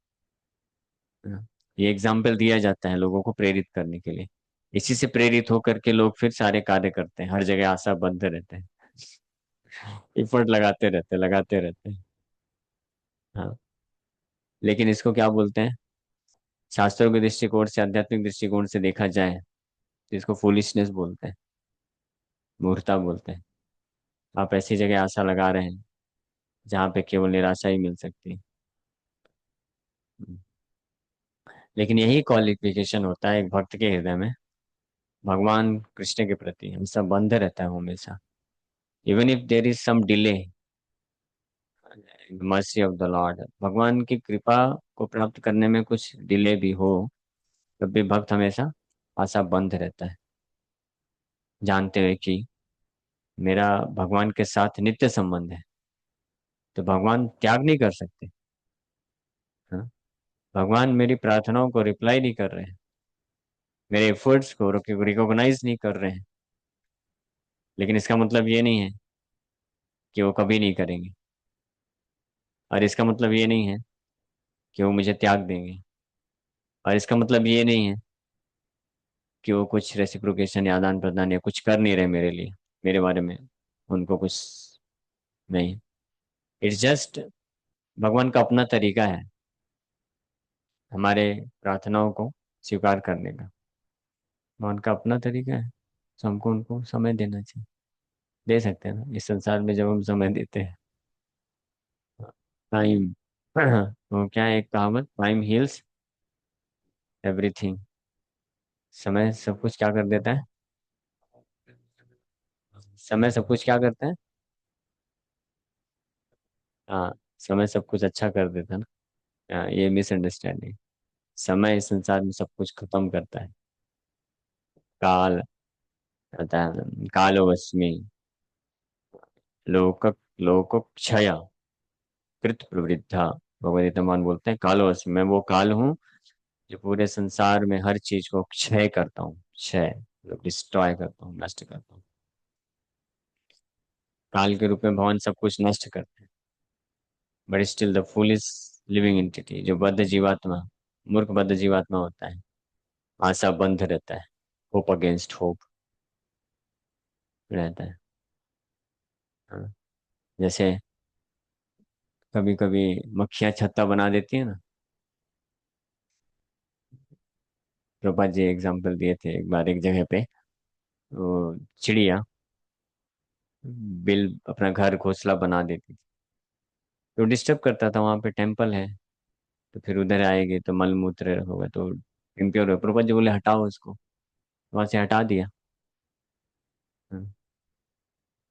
है ना। ये एग्जाम्पल दिया जाता है लोगों को प्रेरित करने के लिए। इसी से प्रेरित होकर के लोग फिर सारे कार्य करते हैं, हर जगह आशा बद्ध रहते हैं, एफर्ट लगाते रहते हैं, लगाते रहते हैं। हाँ, लेकिन इसको क्या बोलते हैं? शास्त्रों के दृष्टिकोण से, आध्यात्मिक दृष्टिकोण से देखा जाए तो इसको फूलिशनेस बोलते हैं, मूर्खता बोलते हैं। आप ऐसी जगह आशा लगा रहे हैं जहाँ पे केवल निराशा ही मिल सकती है। लेकिन यही क्वालिफिकेशन होता है एक भक्त के हृदय में, भगवान कृष्ण के प्रति हमेशा बंध रहता है वो हमेशा। Even if there is some delay, mercy of the Lord, भगवान की कृपा को प्राप्त करने में कुछ डिले भी हो, तब भी भक्त हमेशा आशा बंध रहता है, जानते हुए कि मेरा भगवान के साथ नित्य संबंध है, तो भगवान त्याग नहीं कर सकते। हाँ? भगवान मेरी प्रार्थनाओं को रिप्लाई नहीं कर रहे हैं, मेरे एफर्ट्स को रिकॉग्नाइज नहीं कर रहे हैं, लेकिन इसका मतलब ये नहीं है कि वो कभी नहीं करेंगे, और इसका मतलब ये नहीं है कि वो मुझे त्याग देंगे, और इसका मतलब ये नहीं है कि वो कुछ रेसिप्रोकेशन या आदान प्रदान या कुछ कर नहीं रहे मेरे लिए, मेरे बारे में उनको कुछ नहीं। इट्स जस्ट भगवान का अपना तरीका है हमारे प्रार्थनाओं को स्वीकार करने का। भगवान का अपना तरीका है, तो हमको उनको समय देना चाहिए। दे सकते हैं ना इस संसार में जब हम समय देते हैं। टाइम वो क्या है, एक कहावत, टाइम हील्स एवरीथिंग। समय सब कुछ क्या कर देता है? समय सब कुछ क्या करता है? हाँ, समय सब कुछ अच्छा कर देता है ना। हाँ, ये मिसअंडरस्टैंडिंग। समय इस संसार में सब कुछ खत्म करता है। काल, कहता है कालोऽस्मि लोक लोक क्षय कृत प्रवृद्धा। भगवद गीता मान बोलते हैं कालोऽस्मि, मैं वो काल हूँ जो पूरे संसार में हर चीज को क्षय करता हूँ। क्षय मतलब डिस्ट्रॉय करता हूँ, नष्ट करता हूँ। काल के रूप में भगवान सब कुछ नष्ट करते हैं, but still the phool is living entity, जो बद्ध जीवात्मा, मूर्ख बद्ध जीवात्मा होता है, आशा बंध रहता है, होप अगेंस्ट होप रहता है। हाँ। जैसे कभी कभी मक्खियाँ छत्ता बना देती है ना। प्रभुपाद जी एग्जाम्पल दिए थे एक बार एक जगह पे, वो चिड़िया बिल अपना घर घोंसला बना देती थी, तो डिस्टर्ब करता था। वहां पे टेम्पल है, तो फिर उधर आएगी तो मल मूत्र होगा तो इम्प्योर होगा। प्रभुपाद जी बोले हटाओ उसको, वहां से हटा दिया। हाँ,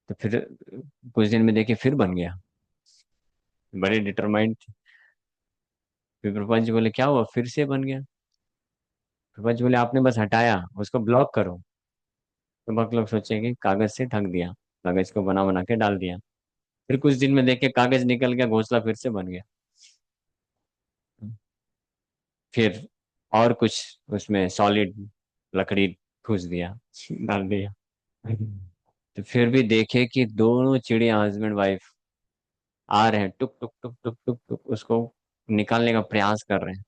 तो फिर कुछ दिन में देखिए फिर बन गया, बड़े डिटरमाइंड थे। फिर प्रभुपाद जी बोले क्या हुआ, फिर से बन गया। प्रभुपाद जी बोले आपने बस हटाया, उसको ब्लॉक करो। तो बहुत लोग सोचेंगे कागज से ढक दिया, कागज को बना बना के डाल दिया। फिर कुछ दिन में देखे कागज निकल गया, घोंसला फिर से बन गया। फिर और कुछ उसमें सॉलिड लकड़ी ठूस दिया, डाल दिया। तो फिर भी देखे कि दोनों चिड़िया हस्बैंड वाइफ आ रहे हैं, टुक टुक टुक टुक टुक टुक उसको निकालने का प्रयास कर रहे हैं।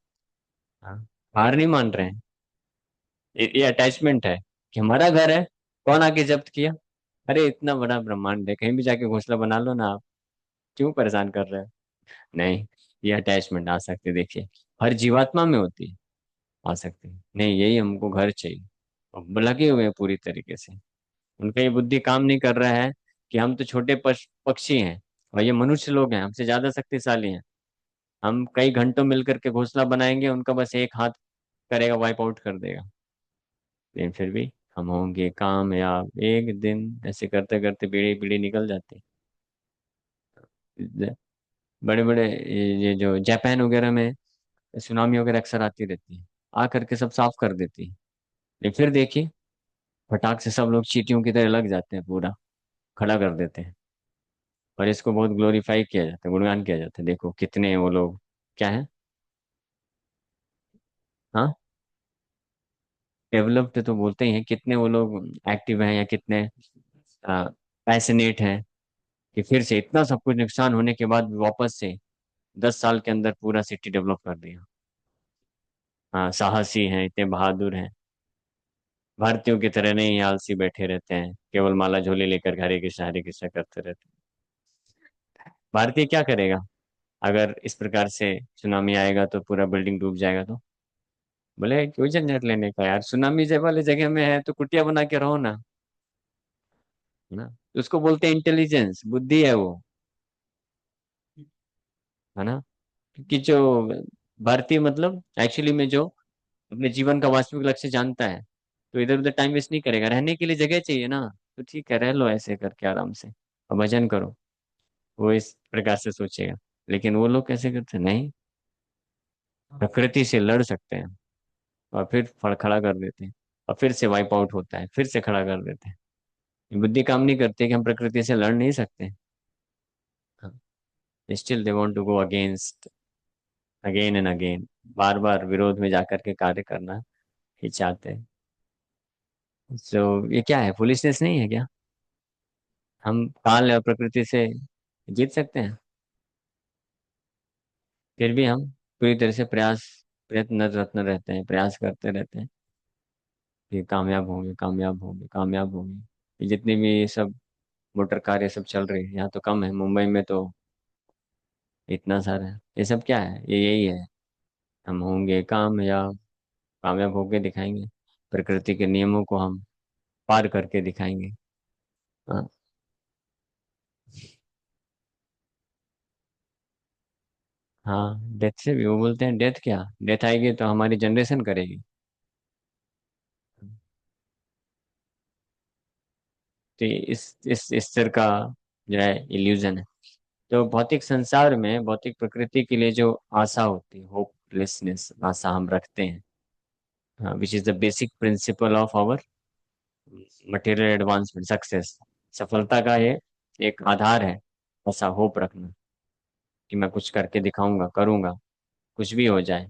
हाँ, हार नहीं मान रहे हैं। ये अटैचमेंट है कि हमारा घर है, कौन आके जब्त किया? अरे इतना बड़ा ब्रह्मांड है, कहीं भी जाके घोंसला बना लो ना आप, क्यों परेशान कर रहे हो? नहीं, ये अटैचमेंट आ सकती है, देखिए हर जीवात्मा में होती है, आ सकती है। नहीं, यही हमको घर चाहिए। अब लगे हुए हैं पूरी तरीके से, उनका ये बुद्धि काम नहीं कर रहा है कि हम तो छोटे पक्षी हैं और ये मनुष्य लोग हैं, हमसे ज्यादा शक्तिशाली हैं। हम कई घंटों मिलकर के घोंसला बनाएंगे, उनका बस एक हाथ करेगा, वाइप आउट कर देगा। लेकिन फिर भी हम होंगे कामयाब एक दिन, ऐसे करते करते पीढ़ी पीढ़ी निकल जाती है। बड़े बड़े ये जो जापान वगैरह में सुनामी वगैरह अक्सर आती रहती है, आ करके सब साफ कर देती है। लेकिन फिर देखिए फटाक से सब लोग चींटियों की तरह लग जाते हैं, पूरा खड़ा कर देते हैं, और इसको बहुत ग्लोरीफाई किया जाता है, गुणगान किया जाता है, देखो कितने वो लोग क्या है। हाँ, डेवलप्ड तो बोलते ही हैं, कितने वो लोग एक्टिव हैं या कितने पैशनेट हैं कि फिर से इतना सब कुछ नुकसान होने के बाद भी वापस से 10 साल के अंदर पूरा सिटी डेवलप कर दिया। हाँ, साहसी हैं, इतने बहादुर हैं। भारतीयों की तरह नहीं आलसी बैठे रहते हैं, केवल माला झोली लेकर हरे कृष्णा करते रहते हैं। भारतीय क्या करेगा? अगर इस प्रकार से सुनामी आएगा तो पूरा बिल्डिंग डूब जाएगा तो। बोले क्यों झंझट लेने का यार, सुनामी जब वाले जगह में है तो कुटिया बना के रहो ना। है ना। उसको बोलते हैं इंटेलिजेंस, बुद्धि है वो। है ना। कि जो भारतीय मतलब एक्चुअली में जो अपने जीवन का वास्तविक लक्ष्य जानता है, तो इधर उधर टाइम वेस्ट नहीं करेगा। रहने के लिए जगह चाहिए ना, तो ठीक है रह लो ऐसे करके आराम से, और भजन करो। वो इस प्रकार से सोचेगा। लेकिन वो लोग कैसे करते हैं, नहीं, प्रकृति से लड़ सकते हैं और फिर खड़ा कर देते हैं, और फिर से वाइप आउट होता है, फिर से खड़ा कर देते हैं। ये बुद्धि काम नहीं करती कि हम प्रकृति से लड़ नहीं सकते। Still they want to go against again and again. बार बार विरोध में जाकर के कार्य करना ही चाहते हैं। सो ये क्या है, फुलिशनेस नहीं है क्या? हम काल और प्रकृति से जीत सकते हैं, फिर भी हम पूरी तरह से प्रयत्नरत रहते हैं, प्रयास करते रहते हैं कि कामयाब होंगे, कामयाब होंगे, कामयाब होंगे। ये जितनी भी ये सब मोटर कार ये सब चल रही है, यहाँ तो कम है, मुंबई में तो इतना सारा है। ये सब क्या है, ये यही है, हम होंगे कामयाब, कामयाब होके दिखाएंगे, प्रकृति के नियमों को हम पार करके दिखाएंगे। हाँ। हाँ, डेथ से भी वो बोलते हैं, डेथ क्या, डेथ आएगी तो हमारी जनरेशन करेगी। तो ये इस स्तर का जो है इल्यूजन है। तो भौतिक संसार में भौतिक प्रकृति के लिए जो आशा होती है, होपलेसनेस आशा हम रखते हैं, हाँ, which is the basic principle of our material advancement success. सफलता का ये एक आधार है, ऐसा होप रखना कि मैं कुछ करके दिखाऊंगा, करूंगा, कुछ भी हो जाए।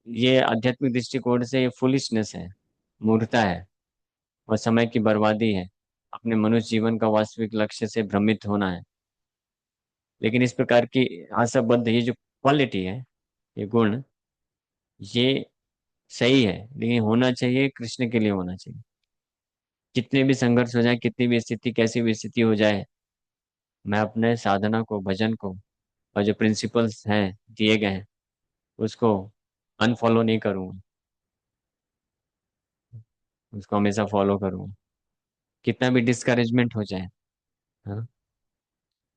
ये आध्यात्मिक दृष्टिकोण से ये फुलिशनेस है, मूर्खता है, और समय की बर्बादी है। अपने मनुष्य जीवन का वास्तविक लक्ष्य से भ्रमित होना है। लेकिन इस प्रकार की आशाबद्ध ये जो क्वालिटी है, ये गुण, ये सही है, लेकिन होना चाहिए कृष्ण के लिए होना चाहिए। कितने भी संघर्ष हो जाए, कितनी भी स्थिति, कैसी भी स्थिति हो जाए, मैं अपने साधना को, भजन को, और जो प्रिंसिपल्स हैं दिए गए हैं, उसको अनफॉलो नहीं करूंगा, उसको हमेशा फॉलो करूंगा। कितना भी डिस्करेजमेंट हो जाए, हाँ,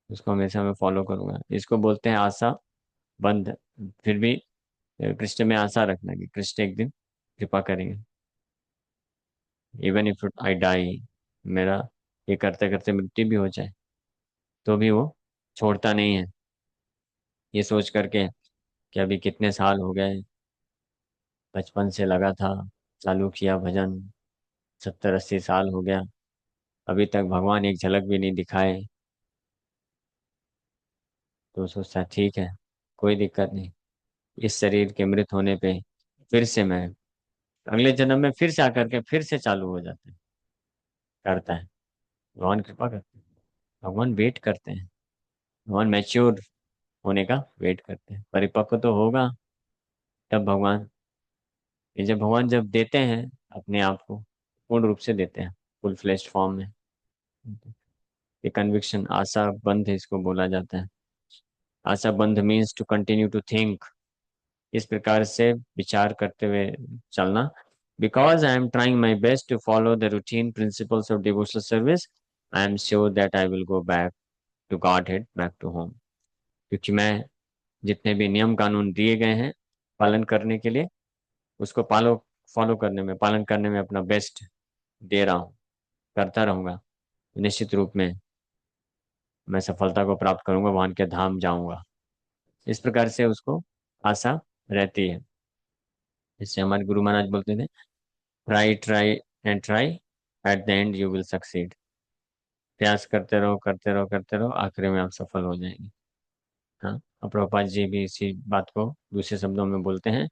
उसको हमेशा मैं फॉलो करूंगा। इसको बोलते हैं आशा बंद। फिर भी कृष्ण में आशा रखना कि कृष्ण एक दिन कृपा करेंगे। इवन इफ आई डाई, मेरा ये करते करते मृत्यु भी हो जाए, तो भी वो छोड़ता नहीं है। ये सोच करके कि अभी कितने साल हो गए, बचपन से लगा था, चालू किया भजन, 70-80 साल हो गया, अभी तक भगवान एक झलक भी नहीं दिखाए। तो सोचता ठीक है, कोई दिक्कत नहीं, इस शरीर के मृत होने पे फिर से मैं अगले जन्म में फिर से आकर के फिर से चालू हो जाता है, करता है। भगवान कृपा करते हैं, भगवान वेट करते हैं, भगवान मैच्योर होने का वेट करते हैं, परिपक्व तो होगा तब भगवान। ये जब भगवान जब देते हैं अपने आप को, पूर्ण रूप से देते हैं, फुल फ्लेश्ड फॉर्म में। ये कन्विक्शन आशा बंध इसको बोला जाता है। आशा बंध means to continue to think, इस प्रकार से विचार करते हुए चलना। Because I am trying my best to follow the routine principles of devotional service, I am sure that I will go back to Godhead, back to home. क्योंकि मैं जितने भी नियम कानून दिए गए हैं पालन करने के लिए, उसको फॉलो करने में, पालन करने में अपना बेस्ट दे रहा हूँ, करता रहूंगा, निश्चित रूप में मैं सफलता को प्राप्त करूंगा, भगवान के धाम जाऊंगा। इस प्रकार से उसको आशा रहती है। इससे हमारे गुरु महाराज बोलते थे, try try and try, at the end you will succeed. प्रयास करते रहो, करते रहो, करते रहो, आखिर में आप सफल हो जाएंगे। हाँ। और प्रभुपाद जी भी इसी बात को दूसरे शब्दों में बोलते हैं,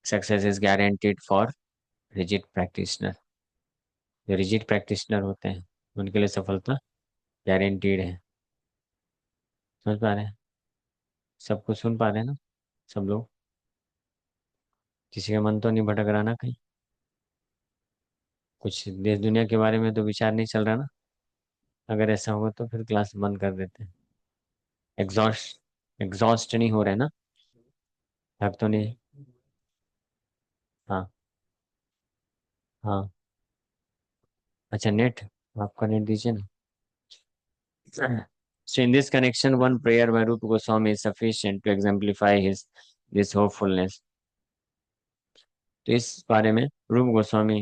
success is guaranteed for rigid practitioner. जो रिजिड प्रैक्टिशनर होते हैं उनके लिए सफलता गारंटीड है। समझ पा रहे हैं? सब कुछ सुन पा रहे हैं ना सब लोग? किसी का मन तो नहीं भटक रहा ना कहीं? कुछ देश दुनिया के बारे में तो विचार नहीं चल रहा ना? अगर ऐसा होगा तो फिर क्लास बंद कर देते हैं। एग्जॉस्ट नहीं हो रहे ना? थक तो नहीं? हाँ। हाँ। अच्छा, नेट। आपका नेट दीजिए ना। So in this connection, one prayer by Rupa Goswami is sufficient to exemplify his this hopefulness. तो इस बारे में रूप गोस्वामी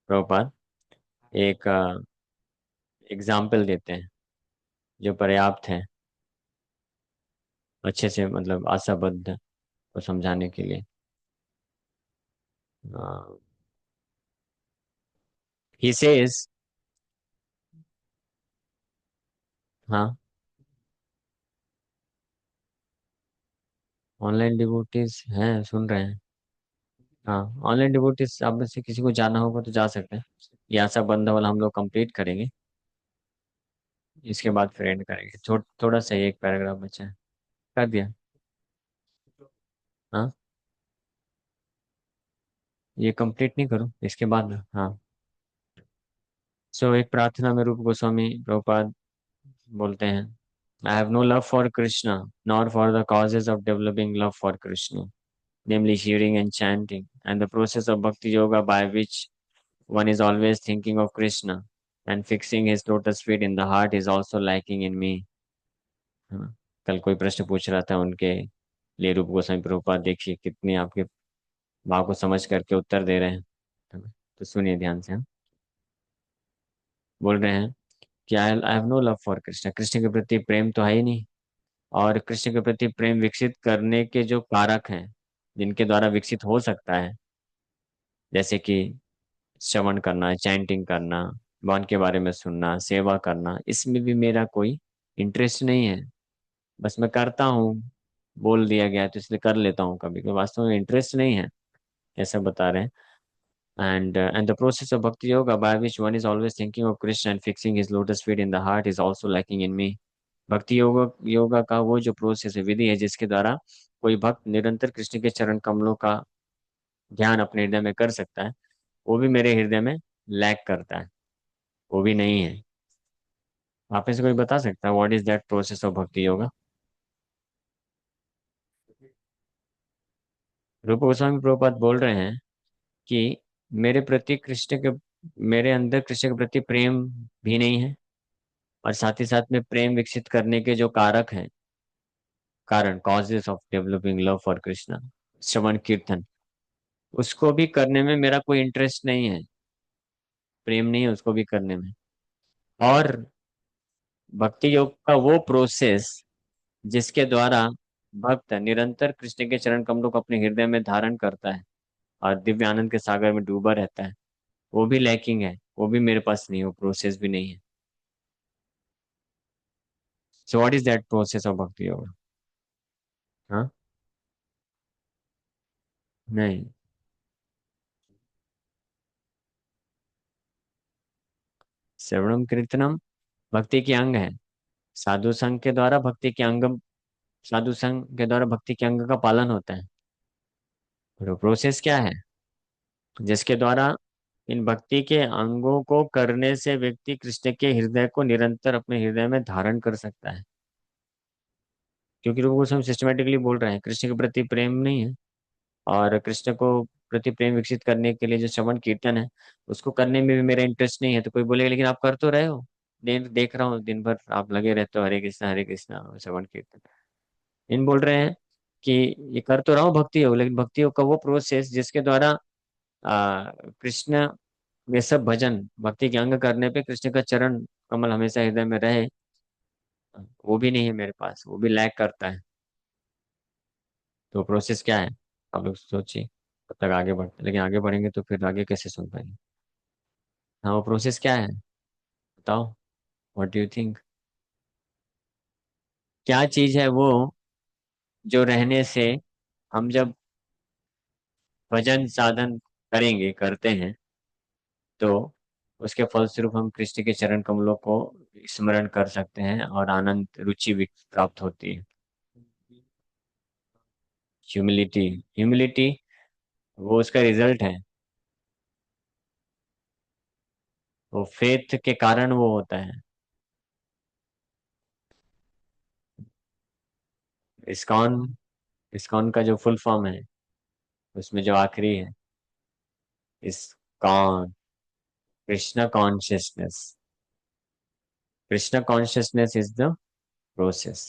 प्रभुपाद एक एग्जाम्पल देते हैं जो पर्याप्त है अच्छे से, मतलब आशाबद्ध को समझाने के लिए। He says. हाँ। ऑनलाइन डिवोटीज हैं, सुन रहे हैं। हाँ, ऑनलाइन डिवोटीज आप में से किसी को जाना होगा तो जा सकते हैं। ये आशा बंधा वाला हम लोग कंप्लीट करेंगे, इसके बाद फिर एंड करेंगे। थोड़ा सा ही एक पैराग्राफ बचा है। कर दिया। हाँ, ये कंप्लीट नहीं करूँ इसके बाद ना? हाँ। सो एक प्रार्थना में रूप गोस्वामी प्रभुपाद बोलते हैं, I have no love for Krishna nor for the causes of developing love for Krishna, namely hearing and chanting, and the process of bhakti yoga by which one is always thinking of Krishna and fixing his lotus feet in the heart is also lacking in me. हाँ। कल कोई प्रश्न पूछ रहा था उनके लिए रूप गोस्वामी प्रभुपाद, देखिए कितनी आपके भाव को समझ करके उत्तर दे रहे हैं। तो सुनिए ध्यान से। हाँ। बोल रहे हैं कि I I have no love for Krishna, Krishna के प्रति प्रेम तो है ही नहीं। और कृष्ण के प्रति प्रेम विकसित करने के जो कारक हैं, जिनके द्वारा विकसित हो सकता है, जैसे कि श्रवण करना, चैंटिंग करना, भगवान के बारे में सुनना, सेवा करना, इसमें भी मेरा कोई इंटरेस्ट नहीं है। बस मैं करता हूँ, बोल दिया गया है तो इसलिए कर लेता हूँ, कभी कभी वास्तव में इंटरेस्ट नहीं है, ऐसा बता रहे हैं। And the process of bhakti yoga by which one is always thinking of Krishna and fixing his lotus feet in the heart is also lacking in me. भक्ति योगा का वो जो प्रोसेस है, विधि है, जिसके द्वारा कोई भक्त निरंतर कृष्ण के चरण कमलों का ध्यान अपने हृदय में कर सकता है, वो भी मेरे हृदय में लैक करता है, वो भी नहीं है। आप में से कोई बता सकता है what is that process of भक्ति योगा? रूप गोस्वामी प्रभुपाद बोल रहे हैं कि मेरे प्रति कृष्ण के मेरे अंदर कृष्ण के प्रति प्रेम भी नहीं है, और साथ ही साथ में प्रेम विकसित करने के जो कारक हैं, कारण causes of developing love for Krishna, श्रवण कीर्तन, उसको भी करने में मेरा कोई इंटरेस्ट नहीं है, प्रेम नहीं है उसको भी करने में। और भक्ति योग का वो प्रोसेस जिसके द्वारा भक्त निरंतर कृष्ण के चरण कमलों को अपने हृदय में धारण करता है और दिव्य आनंद के सागर में डूबा रहता है, वो भी लैकिंग है, वो भी मेरे पास नहीं है, वो प्रोसेस भी नहीं है। So what is that process of भक्ति योग? हाँ। नहीं। श्रवणम कीर्तनम भक्ति के अंग है। साधु संघ के द्वारा भक्ति के अंग, साधु संघ के द्वारा भक्ति के अंग का पालन होता है। और प्रोसेस क्या है? जिसके द्वारा इन भक्ति के अंगों को करने से व्यक्ति कृष्ण के हृदय को निरंतर अपने हृदय में धारण कर सकता है। क्योंकि लोगों को हम सिस्टमेटिकली बोल रहे हैं कृष्ण के प्रति प्रेम नहीं है, और कृष्ण को प्रति प्रेम विकसित करने के लिए जो श्रवण कीर्तन है, उसको करने में भी मेरा इंटरेस्ट नहीं है। तो कोई बोलेगा लेकिन आप कर तो रहे हो, देख रहा हूँ दिन भर आप लगे रहते हो हरे कृष्णा श्रवण कीर्तन। इन बोल रहे हैं कि ये कर तो रहा हूँ भक्ति योग, लेकिन भक्ति योग का वो प्रोसेस जिसके द्वारा कृष्ण, ये सब भजन भक्ति के अंग करने पे कृष्ण का चरण कमल हमेशा हृदय में रहे, वो भी नहीं है मेरे पास, वो भी लैक करता है। तो प्रोसेस क्या है? आप लोग सोचिए। तब तक आगे बढ़ते, लेकिन आगे बढ़ेंगे तो फिर आगे कैसे सुन पाएंगे? हाँ, वो प्रोसेस क्या है? बताओ। What do you think? क्या चीज है वो जो रहने से हम जब भजन साधन करेंगे, करते हैं, तो उसके फलस्वरूप हम कृष्ण के चरण कमलों को स्मरण कर सकते हैं और आनंद रुचि भी प्राप्त होती है। ह्यूमिलिटी। ह्यूमिलिटी वो उसका रिजल्ट है, वो फेथ के कारण वो होता है। इस्कॉन, इस्कॉन का जो फुल फॉर्म है, उसमें जो आखिरी है, ISKCON, Krishna consciousness. Krishna consciousness is the process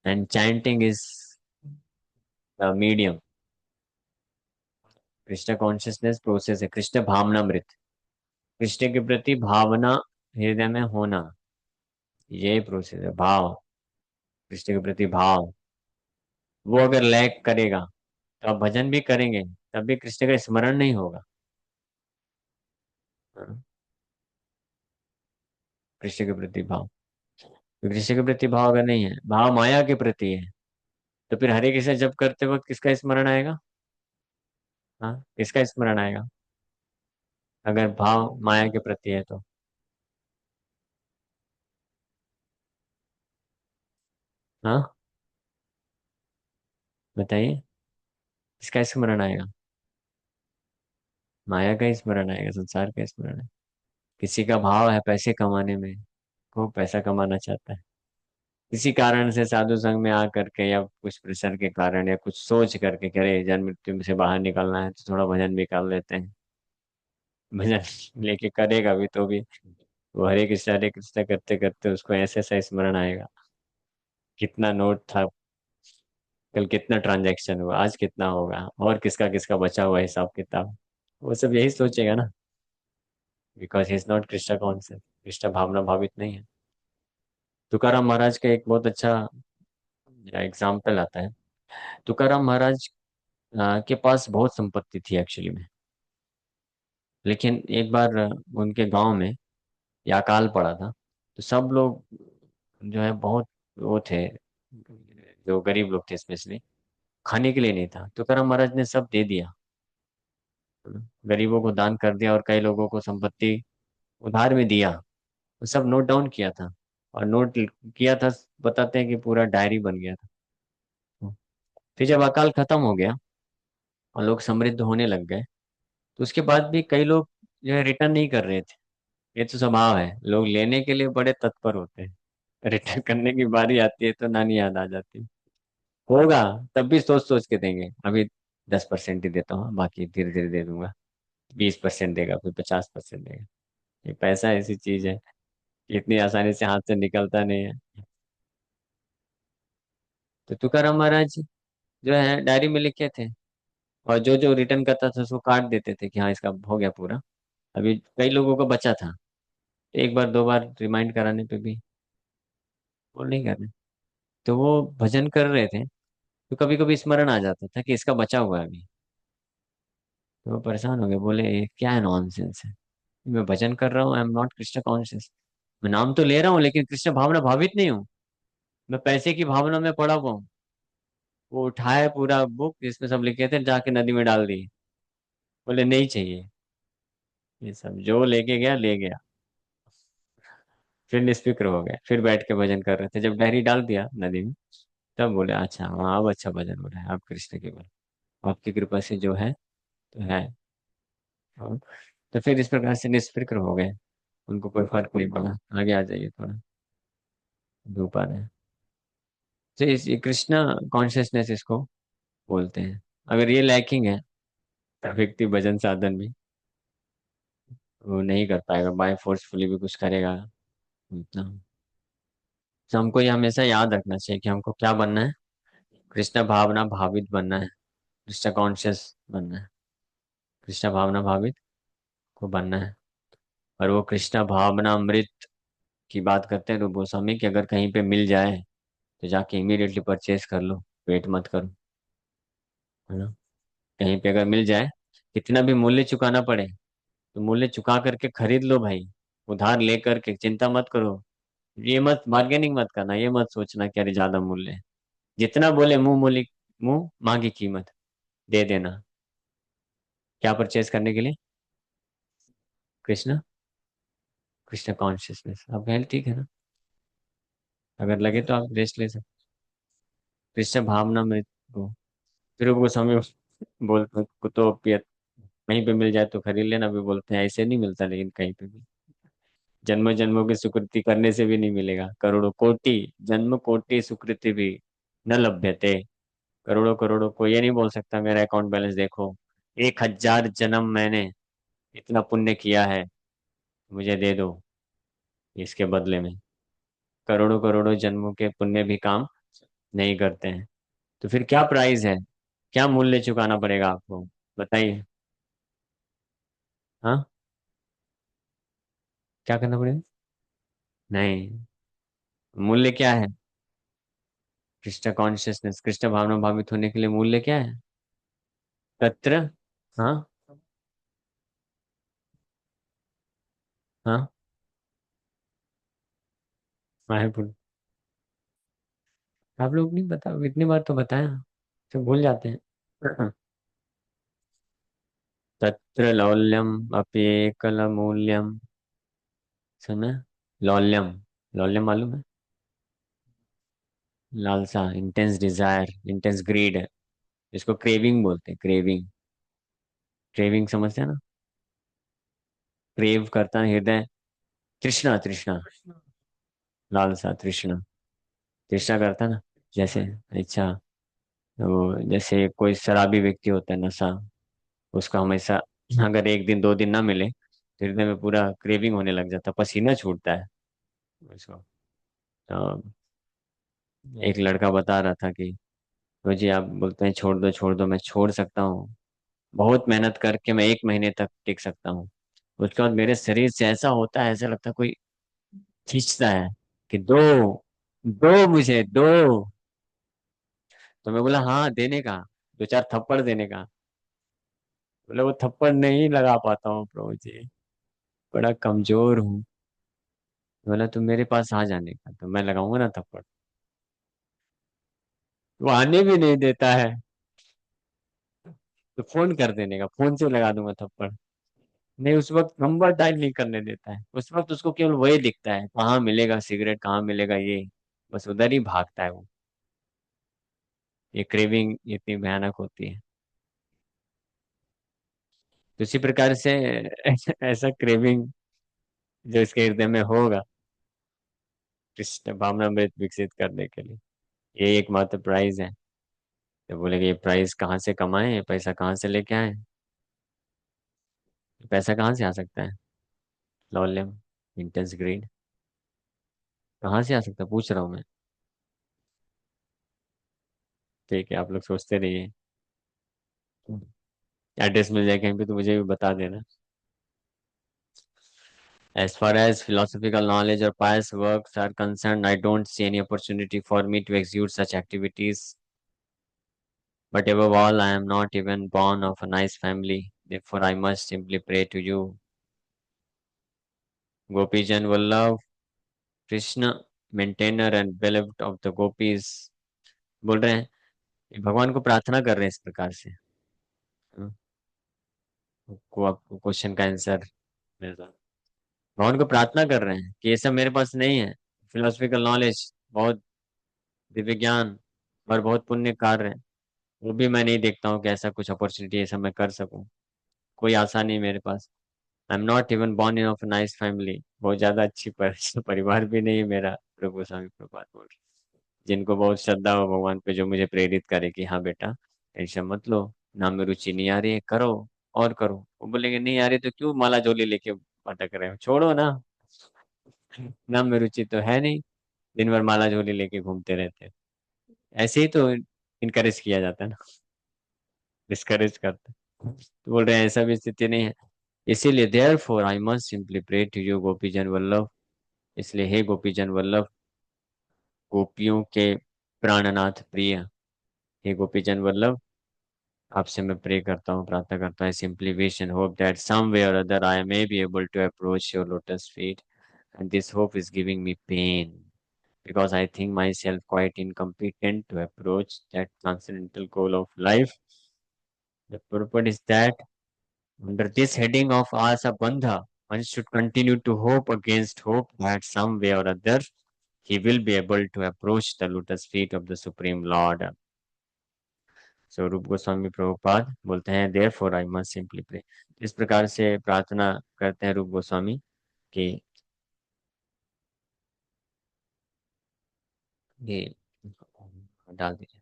and chanting is the medium. Krishna consciousness process है, कृष्ण भावनामृत, कृष्ण के प्रति भावना हृदय में होना, ये प्रोसेस है भाव। कृष्ण के प्रति भाव, वो अगर लैक करेगा तो आप भजन भी करेंगे, तब भी कृष्ण का स्मरण नहीं होगा। हाँ, कृष्ण के प्रति भाव, तो कृष्ण के प्रति भाव अगर नहीं है, भाव माया के प्रति है, तो फिर हरे कृष्ण जप करते वक्त किसका स्मरण आएगा? हाँ, किसका स्मरण आएगा अगर भाव माया के प्रति है तो? हाँ, बताइए, किसका स्मरण आएगा? माया का ही स्मरण आएगा, संसार का स्मरण है। किसी का भाव है पैसे कमाने में, खूब पैसा कमाना चाहता है, किसी कारण से साधु संघ में आ करके या कुछ प्रेशर के कारण या कुछ सोच करके करे जन्म मृत्यु से बाहर निकलना है, तो थोड़ा भजन भी कर लेते हैं। भजन लेके करेगा भी तो भी वो हरे कृष्णा करते करते उसको ऐसे ऐसा स्मरण आएगा, कितना नोट था, कल कितना ट्रांजैक्शन हुआ, आज कितना होगा, और किसका किसका बचा हुआ हिसाब किताब, वो सब यही सोचेगा ना, because he is not Krishna concept, Krishna भावना भावित नहीं है। तुकाराम महाराज का एक बहुत अच्छा एग्जाम्पल आता है। तुकाराम महाराज के पास बहुत संपत्ति थी एक्चुअली में, लेकिन एक बार उनके गांव में या अकाल पड़ा था, तो सब लोग जो है बहुत वो थे, जो गरीब लोग थे स्पेशली, खाने के लिए नहीं था, तुकाराम महाराज ने सब दे दिया, गरीबों को दान कर दिया, और कई लोगों को संपत्ति उधार में दिया। वो सब नोट डाउन किया था, और नोट किया था, बताते हैं कि पूरा डायरी बन गया था। फिर जब अकाल खत्म हो गया और लोग समृद्ध होने लग गए, तो उसके बाद भी कई लोग जो है रिटर्न नहीं कर रहे थे। ये तो स्वभाव है, लोग लेने के लिए बड़े तत्पर होते हैं, रिटर्न करने की बारी आती है तो नानी याद आ जाती है। होगा, तब भी सोच सोच के देंगे, अभी 10% ही देता हूँ, बाकी धीरे धीरे दे दूंगा। 20% देगा, फिर 50% देगा। ये पैसा ऐसी चीज है कि इतनी आसानी से हाथ से निकलता नहीं है। तो तुकाराम महाराज जो है डायरी में लिखे थे, और जो जो रिटर्न करता था उसको काट देते थे कि हाँ इसका हो गया पूरा। अभी कई लोगों को बचा था, एक बार दो बार रिमाइंड कराने पे भी वो नहीं कर रहे, तो वो भजन कर रहे थे, तो कभी कभी स्मरण आ जाता था कि इसका बचा हुआ है अभी। तो वो परेशान हो गए, बोले ये क्या है, नॉनसेंस है, मैं भजन कर रहा हूँ, आई एम नॉट कृष्ण कॉन्शियस। मैं नाम तो ले रहा हूँ लेकिन कृष्ण भावना भावित नहीं हूँ, मैं पैसे की भावना में पड़ा हुआ हूँ। वो उठाए पूरा बुक जिसमें सब लिखे थे, जाके नदी में डाल दिए, बोले नहीं चाहिए, ये सब जो लेके गया ले गया। फिर निस्फिक्र हो गए, फिर बैठ के भजन कर रहे थे, जब डायरी डाल दिया नदी में, तब बोले अच्छा हाँ अब अच्छा भजन हो रहा है, अब कृष्ण केवल आपकी कृपा से जो है तो है। और तो फिर इस प्रकार से निष्फिक्र हो गए, उनको कोई फर्क नहीं पड़ा। आगे आ जाइए थोड़ा, धूप आ रहे हैं। तो इस ये कृष्णा कॉन्शियसनेस इसको बोलते हैं। अगर ये लैकिंग है, तो व्यक्ति भजन साधन भी वो नहीं कर पाएगा, बाय फोर्सफुली भी कुछ करेगा उतना। तो हमको ये हमेशा याद रखना चाहिए कि हमको क्या बनना है, कृष्ण भावना भावित बनना है, कृष्ण कॉन्शियस बनना है, कृष्ण भावना भावित को बनना है। और वो कृष्ण भावना अमृत की बात करते हैं तो गोस्वामी कि अगर कहीं पे मिल जाए तो जाके इमीडिएटली परचेज कर लो, वेट मत करो, है ना। कहीं पे अगर मिल जाए, कितना भी मूल्य चुकाना पड़े तो मूल्य चुका करके खरीद लो भाई, उधार ले करके, चिंता मत करो। ये मत बार्गेनिंग मत करना, ये मत सोचना कि अरे ज्यादा मूल्य है, जितना बोले मुंह मूली, मुंह मांगी कीमत दे देना। क्या परचेज करने के लिए? कृष्ण, कृष्ण कॉन्शियसनेस। आप कहें ठीक है ना, अगर लगे तो आप रेस्ट ले सकते। कृष्ण भावना में हो, फिर वो समय बोलते हैं, तो कहीं पे मिल जाए तो खरीद लेना भी बोलते हैं, ऐसे नहीं मिलता लेकिन कहीं पे भी। जन्म जन्मों की सुकृति करने से भी नहीं मिलेगा। करोड़ों कोटि जन्म कोटि सुकृति भी न लभ्यते। करोड़ों करोड़ों को ये नहीं बोल सकता मेरा अकाउंट बैलेंस देखो, 1,000 जन्म मैंने इतना पुण्य किया है, मुझे दे दो इसके बदले में। करोड़ों करोड़ों जन्मों के पुण्य भी काम नहीं करते हैं। तो फिर क्या प्राइस है, क्या मूल्य चुकाना पड़ेगा आपको, बताइए। हाँ, क्या करना पड़ेगा? नहीं, मूल्य क्या है? कृष्ण कॉन्शियसनेस, कृष्ण भावना भावित होने के लिए मूल्य क्या है? तत्र। हाँ। हाँ, मायापुर। आप लोग नहीं बता, इतनी बार तो बताया, तो भूल जाते हैं। तत्र लौल्यम अप्येकलमूल्यम। सुना? लौल्यम, लौल्यम मालूम है? लालसा, इंटेंस डिजायर, इंटेंस ग्रीड है। इसको क्रेविंग बोलते हैं, क्रेविंग। क्रेविंग समझते हैं ना? क्रेव करता है हृदय। तृष्णा, तृष्णा। लालसा, तृष्णा। तृष्णा करता है ना, जैसे इच्छा। वो जैसे कोई शराबी व्यक्ति होता है, नशा, उसको हमेशा अगर एक दिन दो दिन ना मिले तो हृदय में पूरा क्रेविंग होने लग जाता, पसीना छूटता है उसको। तो एक लड़का बता रहा था कि तो जी आप बोलते हैं छोड़ दो छोड़ दो, मैं छोड़ सकता हूँ, बहुत मेहनत करके मैं 1 महीने तक टिक सकता हूँ। उसके बाद मेरे शरीर से ऐसा होता है, ऐसा लगता है कोई खींचता है कि दो, दो मुझे दो। तो मैं बोला हाँ देने का, दो चार थप्पड़ देने का। बोले वो थप्पड़ नहीं लगा पाता हूँ प्रभु जी, बड़ा कमजोर हूँ। बोला तुम मेरे पास आ जाने का तो मैं लगाऊंगा ना थप्पड़। वो आने भी नहीं देता है, तो फोन कर देने का, फोन से लगा दूंगा थप्पड़। नहीं, उस वक्त नंबर डायल नहीं करने देता है, उस वक्त उसको केवल वही दिखता है, कहाँ मिलेगा सिगरेट, कहाँ मिलेगा ये, बस उधर ही भागता है वो। ये क्रेविंग इतनी भयानक होती है। तो इसी प्रकार से ऐसा क्रेविंग जो इसके हृदय में होगा, कृष्ण भावनामृत विकसित करने के लिए, ये एकमात्र प्राइज है। तो बोलेगे ये प्राइज कहाँ से कमाए, ये पैसा कहाँ से लेके आए? पैसा कहाँ से आ सकता है? लॉलियम, इंटेंस ग्रीड, कहाँ से आ सकता है पूछ रहा हूँ मैं। ठीक है, आप लोग सोचते रहिए। एड्रेस मिल जाए कहीं पे तो मुझे भी बता देना। As far as philosophical knowledge or pious works are concerned, I don't see any opportunity for me to execute such activities. But above all, I am not even born of a nice family. Therefore, I must simply pray to you. Gopijan Vallabh, Krishna, maintainer and beloved of the gopis, बोल रहे हैं, ये भगवान को प्रार्थना कर रहे हैं इस प्रकार से। हाँ, को आपको क्वेश्चन का आंसर मिल रहा है। भगवान को प्रार्थना कर रहे हैं कि ये सब मेरे पास नहीं है, फिलोसफिकल नॉलेज, बहुत दिव्य ज्ञान और बहुत पुण्य कार्य है, वो भी मैं नहीं देखता हूँ कि ऐसा कुछ अपॉर्चुनिटी ऐसा मैं कर सकूं। कोई आशा नहीं मेरे पास। I am not even born in of nice family, बहुत ज्यादा अच्छी परिवार भी नहीं है मेरा। प्रभु स्वामी प्रपात बोल रहे, जिनको बहुत श्रद्धा हो भगवान पे, जो मुझे प्रेरित करे कि हाँ बेटा टेंशन मत लो, ना में रुचि नहीं आ रही है, करो और करो। वो बोलेंगे नहीं आ रही तो क्यों माला झोली लेके भटक रहे हो, छोड़ो ना। नाम में रुचि तो है नहीं, दिन भर माला झोली लेके घूमते रहते हैं। ऐसे ही तो इनकरेज किया जाता है ना, डिस्करेज करते हैं। तो बोल रहे हैं ऐसा भी स्थिति नहीं है। इसीलिए therefore I must simply pray to you Gopijan Vallabh. इसलिए हे गोपीजन वल्लभ, गोपियों के प्राणनाथ प्रिय, हे गोपीजन वल्लभ, आपसे मैं प्रे करता हूँ, प्रार्थना करता हूँ, simply wish and hope that some way or other I may be able to approach your lotus feet, and this hope is giving me pain because I think myself quite incompetent to approach that transcendental goal of life. The purport is that under this heading of Asa Bandha, one should continue to hope against hope that some way or other he will be able to approach the lotus feet of the Supreme Lord. So रूप गोस्वामी प्रभुपाद बोलते हैं therefore I must simply pray। इस प्रकार से प्रार्थना करते हैं रूप गोस्वामी कि ये डाल दीजिए।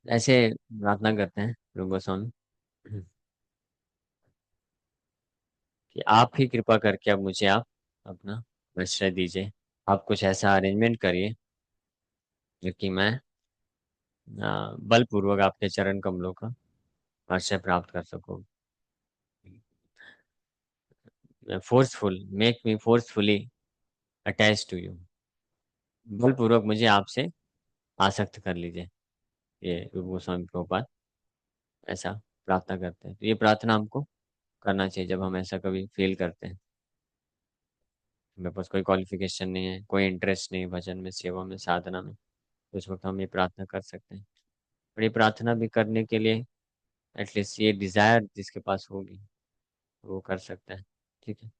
ऐसे प्रार्थना करते हैं प्रभु गोस्वामी कि आप ही कृपा करके अब मुझे आप अपना आश्रय दीजिए। आप कुछ ऐसा अरेंजमेंट करिए जो कि मैं बलपूर्वक आपके चरण कमलों का आश्रय प्राप्त कर सकूं। Forceful make me forcefully attach to you. बलपूर्वक मुझे आपसे आसक्त कर लीजिए। ये रूप गोस्वामी प्रभुपाद ऐसा प्रार्थना करते हैं। तो ये प्रार्थना हमको करना चाहिए जब हम ऐसा कभी फील करते हैं, मेरे पास कोई क्वालिफिकेशन नहीं है, कोई इंटरेस्ट नहीं है भजन में, सेवा में, साधना में, तो उस वक्त हम ये प्रार्थना कर सकते हैं। और ये प्रार्थना भी करने के लिए एटलीस्ट ये डिजायर जिसके पास होगी वो कर सकता है। ठीक है।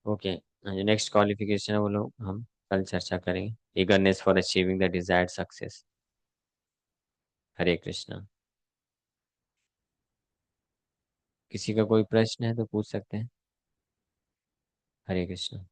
ओके। जो नेक्स्ट क्वालिफिकेशन है वो लोग हम कल चर्चा करेंगे। Eagerness for achieving the desired success. Hare Krishna. किसी का कोई प्रश्न है तो पूछ सकते हैं। हरे कृष्णा।